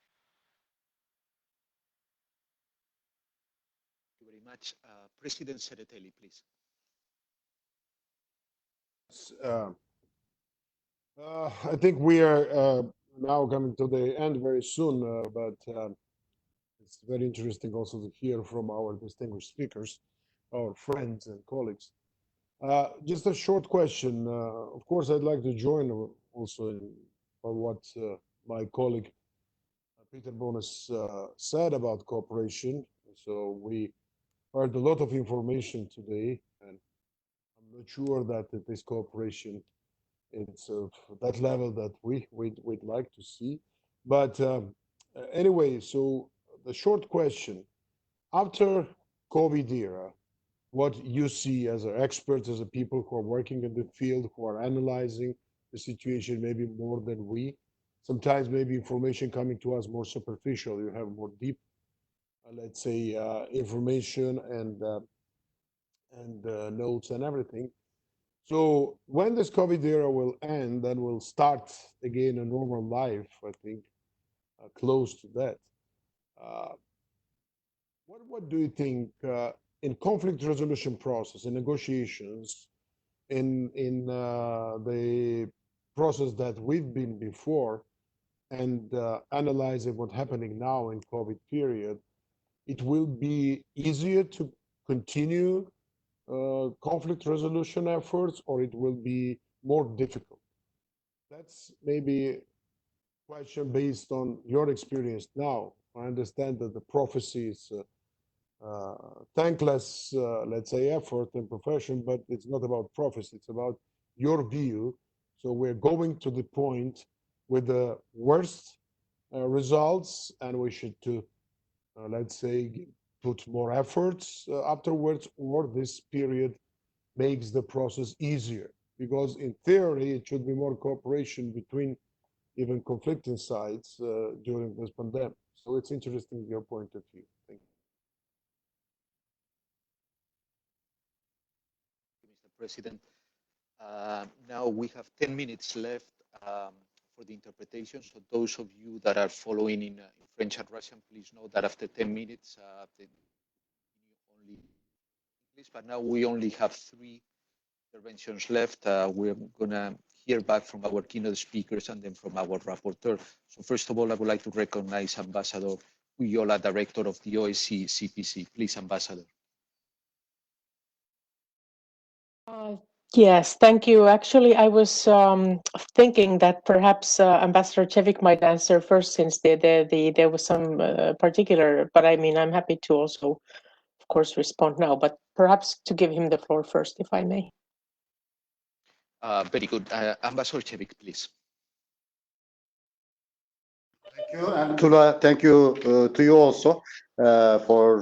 Thank you very much. President Sereteli, please. I think we are now coming to the end very soon, but it's very interesting also to hear from our distinguished speakers, our friends and colleagues. Just a short question. Of course, I'd like to join also on what my colleague Peter Bonas said about cooperation. So we heard a lot of information today, and I'm not sure that this cooperation it's of that level that we'd like to see. But anyway, so the short question, after COVID era, what you see as experts, as people who are working in the field, who are analyzing the situation maybe more than we, sometimes maybe information coming to us more superficial, you have more deep, let's say, information and notes and everything. So when this COVID era will end, then we'll start again a normal life, I think, close to that. What do you think in conflict resolution process, in negotiations, in the process that we've been before, and analyzing what's happening now in COVID period, it will be easier to continue conflict resolution efforts, or it will be more difficult? That's maybe question based on your experience now. I understand that the prophecy is thankless, let's say, effort and profession, but it's not about prophecy, it's about your view. So we're going to the point with the worst results, and we should, let's say, put more efforts afterwards, or this period makes the process easier. Because in theory, it should be more cooperation between even conflicting sides during this pandemic. So it's interesting your point of view. Thank you. Mr. President. Now we have 10 minutes left for the interpretation. So those of you that are following in French and Russian, please know that after 10 minutes, only English. But now we only have 3 interventions left. We're going to hear back from our keynote speakers and then from our rapporteur. So first of all, I would like to recognize Ambassador Uyola, Director of the OSCE CPC. Please, Ambassador. Yes, thank you. Actually, I was thinking that perhaps Ambassador Cevic might answer first, since there was some particular, but I mean, I'm happy to also, of course, respond now, but perhaps to give him the floor first, if I may. Very good. Ambassador Cevic, please. Thank you, and Tula, thank you to you also for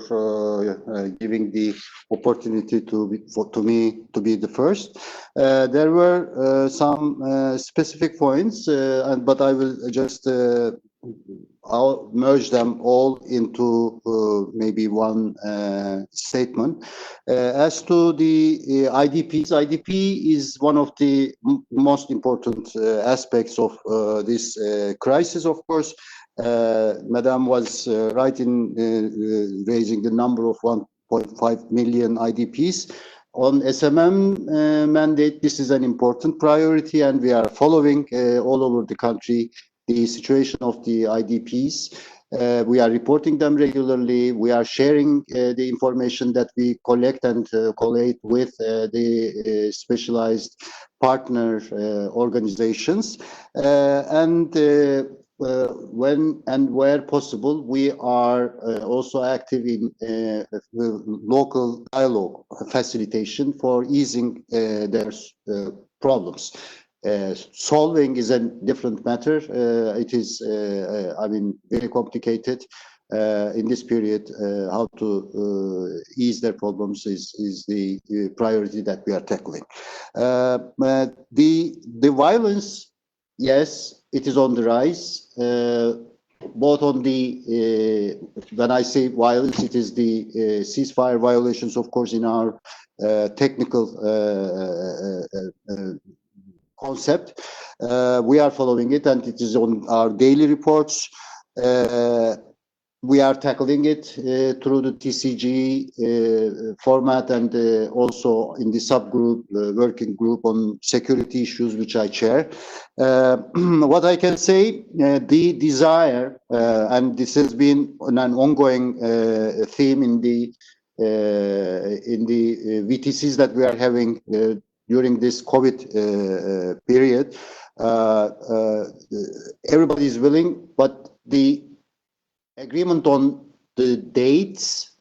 giving the opportunity to me to be the first. There were some specific points, but I will just I'll merge them all into maybe one statement. As to the IDPs, IDP is one of the most important aspects of this crisis, of course. Madam was right in raising the number of 1.5 million IDPs. On SMM mandate, this is an important priority, and we are following all over the country the situation of the IDPs. We are reporting them regularly. We are sharing the information that we collect and collate with the specialized partner organizations. When and where possible, we are also active in local dialogue facilitation for easing their problems. Solving is a different matter. It is, I mean, very complicated in this period. How to ease their problems is the priority that we are tackling. The violence, yes, it is on the rise. Both on the, when I say violence, it is the ceasefire violations, of course, in our technical concept. We are following it, and it is on our daily reports. We are tackling it through the TCG format, and also in the subgroup, working group on security issues, which I chair. What I can say, the desire, and this has been an ongoing theme in the VTCs that we are having during this COVID period. Everybody is willing, but the agreement on the dates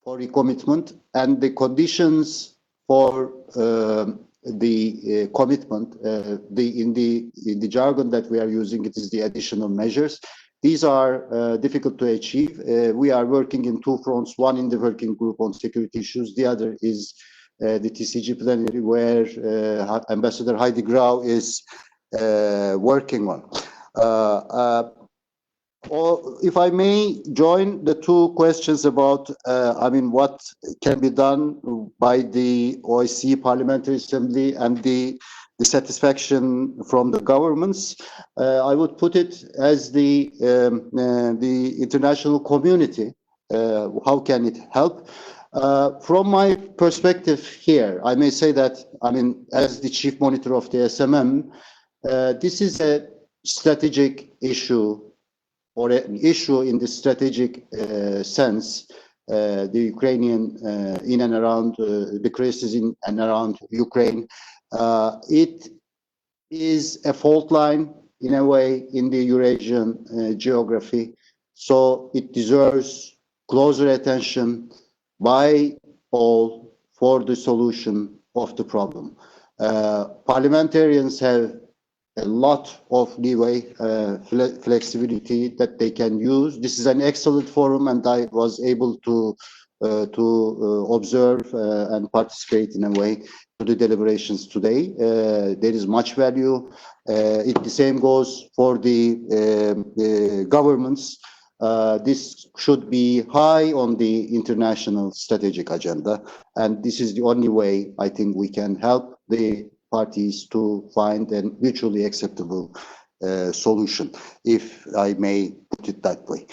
for recommitment and the conditions for the commitment, in the jargon that we are using, it is the additional measures. These are difficult to achieve. We are working in 2 fronts, one in the working group on security issues, the other is the TCG plenary, where Ambassador Heidi Grau is working on. Or if I may join the 2 questions about, I mean, what can be done by the OSCE Parliamentary Assembly and the satisfaction from the governments, I would put it as the international community. How can it help? From my perspective here, I may say that, I mean, as the chief monitor of the SMM, this is a strategic issue, or an issue in the strategic sense. The Ukrainian in and around the crisis in and around Ukraine. It is a fault line in a way in the Eurasian geography. So it deserves closer attention by all for the solution of the problem. Parliamentarians have a lot of leeway, flexibility that they can use. This is an excellent forum, and I was able to observe and participate in a way to the deliberations today. There is much value. The same goes for the governments. This should be high on the international strategic agenda, and this is the only way I think we can help the parties to find a mutually acceptable solution, if I may put it that way.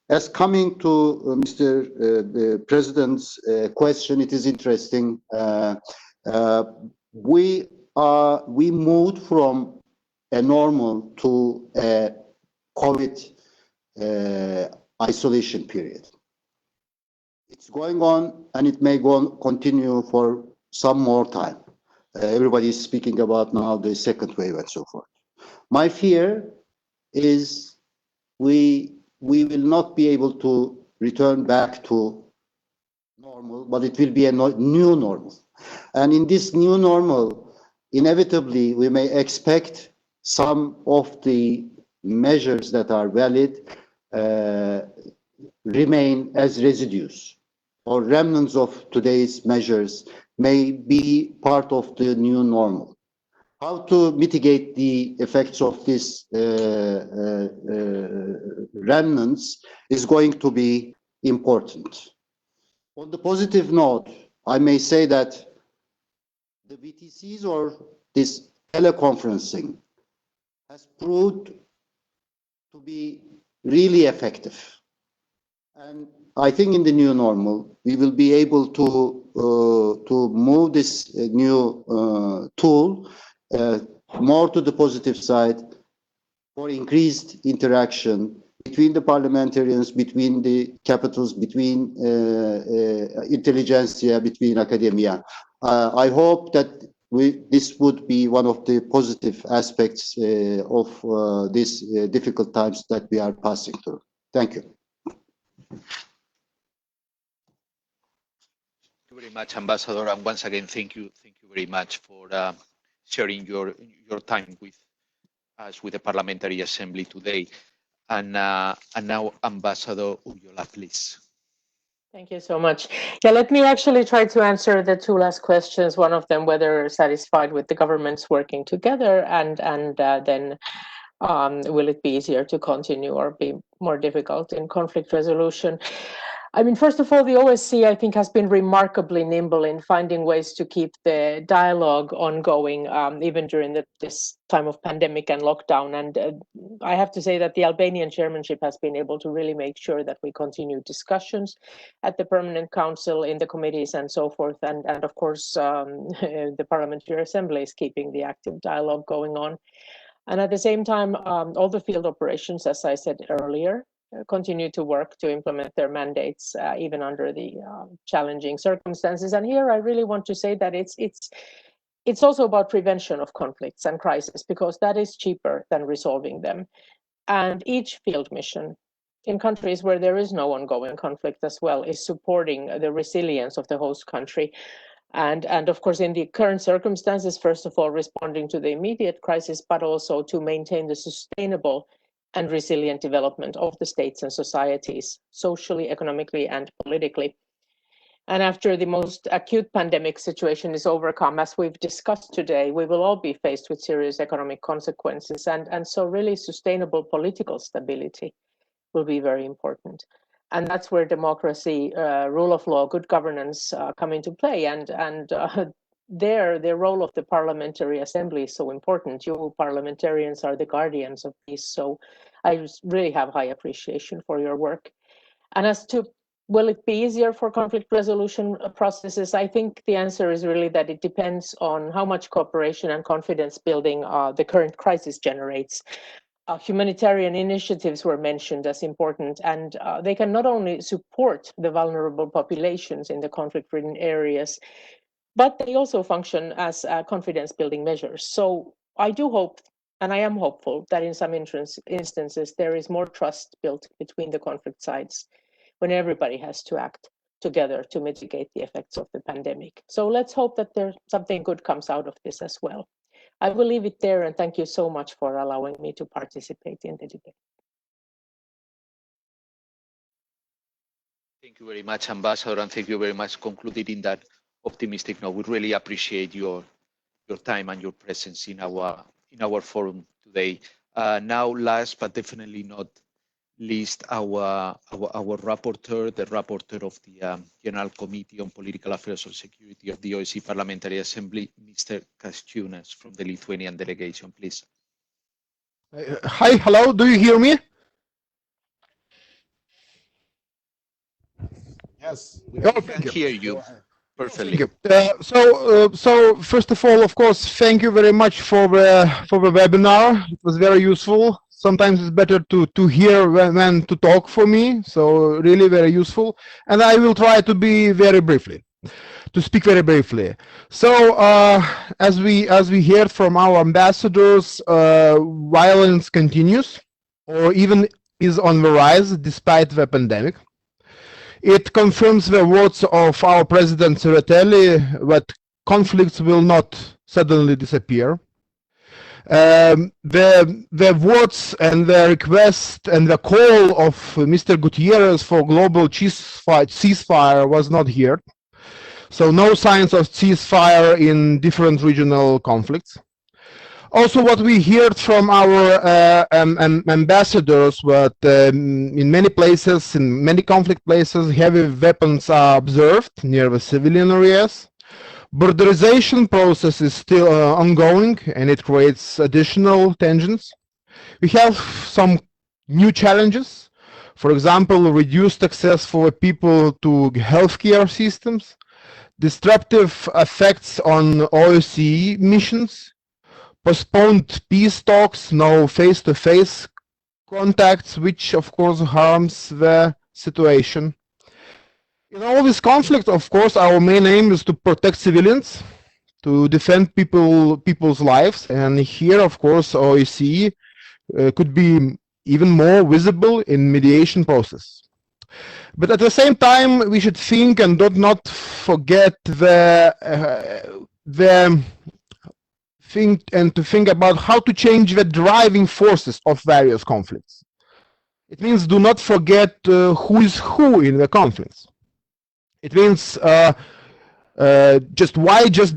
As coming to Mr. President's question, it is interesting. We moved from a normal to a COVID isolation period. It's going on, and it may continue for some more time. Everybody is speaking about now the second wave and so forth. My fear is we will not be able to return back to normal, but it will be a new normal. And in this new normal, inevitably, we may expect some of the measures that are valid remain as residues or remnants of today's measures may be part of the new normal. How to mitigate the effects of these remnants is going to be important. On the positive note, I may say that the VTCs or this teleconferencing has proved to be really effective. And I think in the new normal, we will be able to move this new tool more to the positive side for increased interaction between the parliamentarians, between the capitals, between intelligentsia, between academia. I hope that this would be one of the positive aspects of these difficult times that we are passing through. Thank you. Thank you very much, Ambassador, and once again, thank you very much for sharing your time with us, with the Parliamentary Assembly today. And now, Ambassador Ulloa, please. Thank you so much. Yeah, let me actually try to answer the two last questions. One of them, whether satisfied with the governments working together, and then will it be easier to continue or be more difficult in conflict resolution? I mean, first of all, the OSCE, I think, has been remarkably nimble in finding ways to keep the dialogue ongoing, even during this time of pandemic and lockdown. And I have to say that the Albanian chairmanship has been able to really make sure that we continue discussions at the Permanent Council, in the committees and so forth. And of course, the Parliamentary Assembly is keeping the active dialogue going on. And at the same time, all the field operations, as I said earlier, continue to work to implement their mandates, even under the challenging circumstances. And here I really want to say that it's also about prevention of conflicts and crises, because that is cheaper than resolving them. And each field mission in countries where there is no ongoing conflict as well is supporting the resilience of the host country. And of course, in the current circumstances, first of all, responding to the immediate crisis, but also to maintain the sustainable and resilient development of the states and societies, socially, economically, and politically. And after the most acute pandemic situation is overcome, as we've discussed today, we will all be faced with serious economic consequences. And so really sustainable political stability will be very important. And that's where democracy, rule of law, good governance come into play. And the role of the Parliamentary Assembly is so important. You parliamentarians are the guardians of peace. So I really have high appreciation for your work. And as to will it be easier for conflict resolution processes, I think the answer is really that it depends on how much cooperation and confidence building the current crisis generates. Humanitarian initiatives were mentioned as important, and they can not only support the vulnerable populations in the conflict-ridden areas, but they also function as confidence-building measures. So I do hope And I am hopeful that in some instances there is more trust built between the conflict sides when everybody has to act together to mitigate the effects of the pandemic. So let's hope that something good comes out of this as well. I will leave it there, and thank you so much for allowing me to participate in the debate. Thank you very much, Ambassador, and thank you very much concluding in that optimistic note. We really appreciate your time and your presence in our forum today. Now, last but definitely not least, our rapporteur, the rapporteur of the General Committee on Political Affairs and Security of the OSCE Parliamentary Assembly, Mr. Kasčiūnas from the Lithuanian delegation, please. Hi, hello, do you hear me? Yes, we can hear you perfectly. So first of all, of course, thank you very much for the webinar. It was very useful. Sometimes it's better to hear than to talk for me. So really very useful. And I will try to be to speak very briefly. So as we heard from our ambassadors, violence continues or even is on the rise despite the pandemic. It confirms the words of our President Tsereteli that conflicts will not suddenly disappear. The words and the request and the call of Mr. Gutierrez for global ceasefire was not heard. So no signs of ceasefire in different regional conflicts. Also, what we heard from our ambassadors that in many places, in many conflict places, heavy weapons are observed near the civilian areas. Borderization process is still ongoing, and it creates additional tensions. We have some new challenges. For example, reduced access for people to healthcare systems, disruptive effects on OSCE missions, postponed peace talks, no face-to-face contacts, which of course harms the situation. In all this conflict, of course, our main aim is to protect civilians, to defend people's lives, and here, of course, OSCE could be even more visible in mediation process. But at the same time, we should think and not forget think about how to change the driving forces of various conflicts. It means do not forget who is who in the conflicts. It means just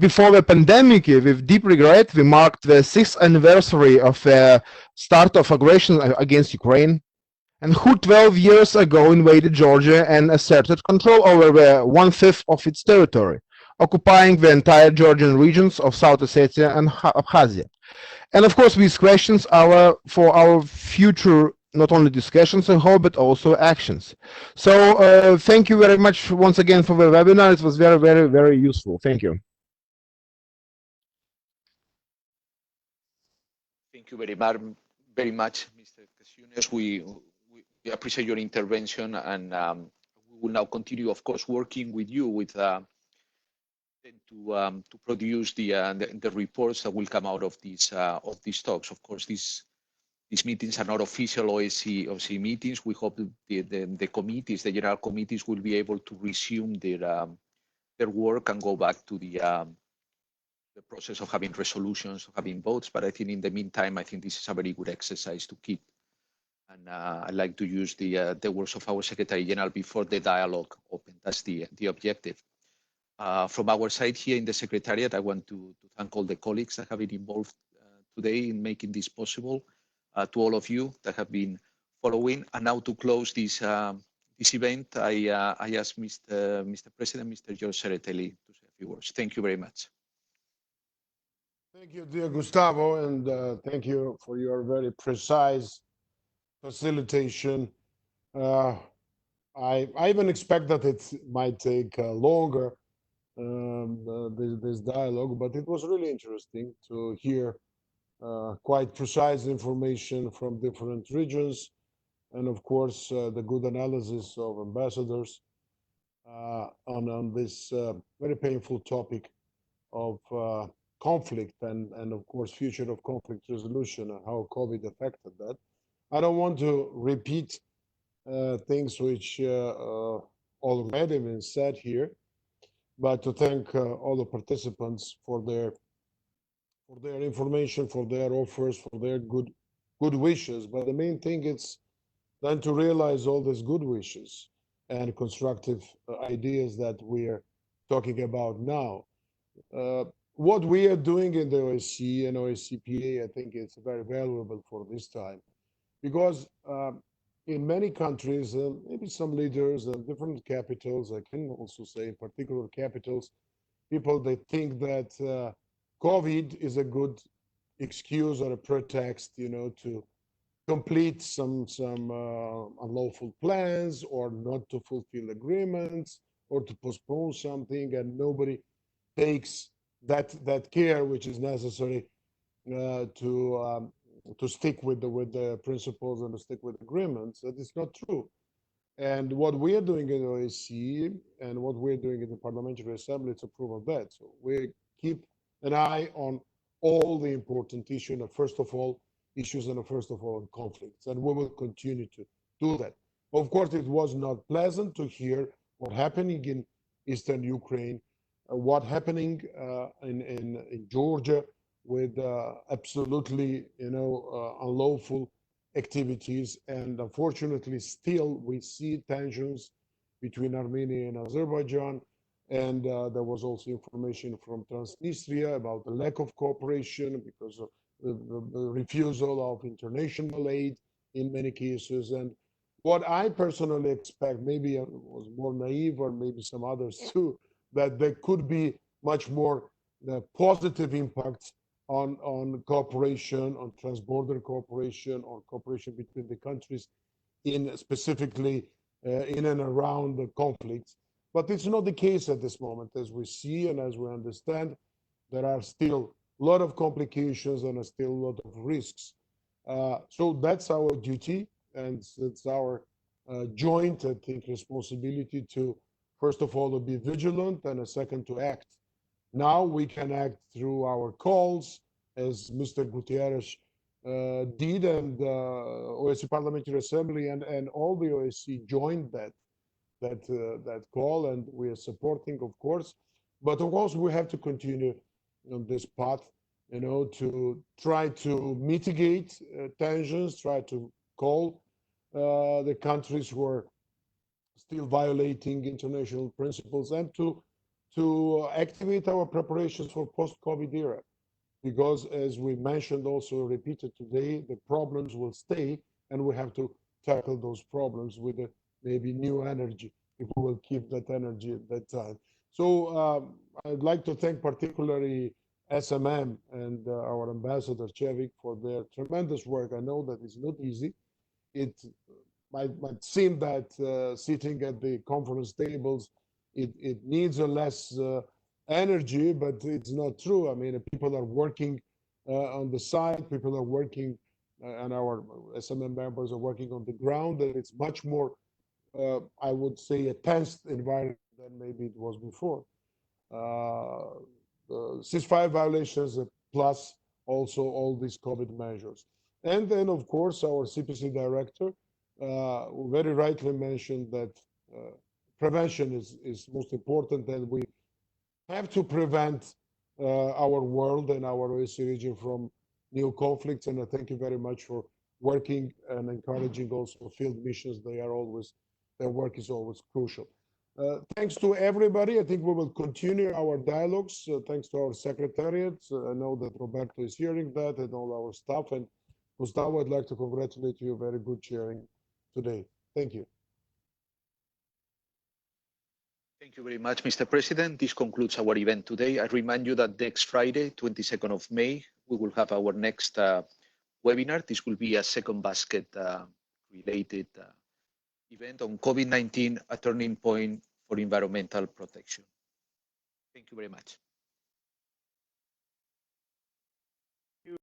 before the pandemic, with deep regret, we marked the 6th anniversary of the start of aggression against Ukraine, and who 12 years ago invaded Georgia and asserted control over 1/5 of its territory, occupying the entire Georgian regions of South Ossetia and Abkhazia. And of course, these questions are for our future, not only discussions, I hope, but also actions. So thank you very much once again for the webinar. It was very, very, very useful. Thank you. Thank you very much, Mr. Kasčiūnas. We appreciate your intervention, and we will now continue, of course, working with you to produce the reports that will come out of these talks. Of course, these meetings are not official OSCE meetings. We hope the committees, the general committees, will be able to resume their work and go back to the process of having resolutions, of having votes. But I think in the meantime, I think this is a very good exercise to keep. And I'd like to use the words of our Secretary General before the dialogue opened. That's the objective. From our side here in the Secretariat, I want to thank all the colleagues that have been involved today in making this possible, to all of you that have been following. And now to close this event, I ask Mr. President, Mr. George Tsereteli, to say a few words. Thank you very much. Thank you, dear Gustavo, and thank you for your very precise facilitation. I even expect that it might take longer, this dialogue, but it was really interesting to hear quite precise information from different regions, and of course the good analysis of ambassadors on this very painful topic of conflict and of course future of conflict resolution and how COVID affected that. I don't want to repeat things which already been said here, but to thank all the participants for their information, for their offers, for their good wishes. But the main thing is then to realize all these good wishes and constructive ideas that we're talking about now. What we are doing in the OSCE and OSCPA, I think it's very valuable for this time, because in many countries, maybe some leaders and different capitals, I can also say in particular capitals, people, they think that COVID is a good excuse or a pretext, to complete some unlawful plans or not to fulfill agreements or to postpone something, and nobody takes that care which is necessary to stick with the principles and to stick with agreements. That is not true. And what we are doing in the OSCE and what we're doing in the Parliamentary Assembly, it's a proof of that. So we keep an eye on all the important issues, and first of all, conflicts, and we will continue to do that. Of course, it was not pleasant to hear what happening in eastern Ukraine, what happening in Georgia with absolutely, unlawful activities, and unfortunately, still we see tensions between Armenia and Azerbaijan. And there was also information from Transnistria about the lack of cooperation because of the refusal of international aid in many cases. And what I personally expect, maybe I was more naive or maybe some others too, that there could be much more positive impacts on cooperation, on transborder cooperation, on cooperation between the countries specifically in and around the conflicts. But it's not the case at this moment. As we see and as we understand, there are still a lot of complications and still a lot of risks. So that's our duty, and it's our joint, I think, responsibility to, first of all, to be vigilant, and second, to act. Now we can act through our calls, as Mr. Gutierrez did, and OSCE Parliamentary Assembly and all the OSCE joined that call, and we are supporting, of course. But of course, we have to continue on this path, to try to mitigate tensions, try to call the countries who are still violating international principles, and to activate our preparations for post-COVID era. Because as we mentioned, also repeated today, the problems will stay, and we have to tackle those problems with maybe new energy, if we will keep that energy at that time. So I'd like to thank particularly SMM and our ambassador Chevik for their tremendous work. I know that it's not easy. It might seem that sitting at the conference tables, it needs a less energy, but it's not true. I mean, people are working on the side, people are working, and our SMM members are working on the ground, and it's much more, I would say, a tense environment than maybe it was before. Ceasefire violations, plus also all these COVID measures. And then, of course, our CPC director very rightly mentioned that prevention is most important, and we have to prevent our world and our OSCE region from new conflicts. And I thank you very much for working and encouraging also field missions. Their work is always crucial. Thanks to everybody. I think we will continue our dialogues. Thanks to our secretariat. I know that Roberto is hearing that, and all our staff. And Gustavo, I'd like to congratulate you. Very good chairing today. Thank you. Thank you very much, Mr. President. This concludes our event today. I remind you that next Friday, 22nd of May, we will have our next webinar. This will be a second basket related event on COVID-19, a turning point for environmental protection. Thank you very much.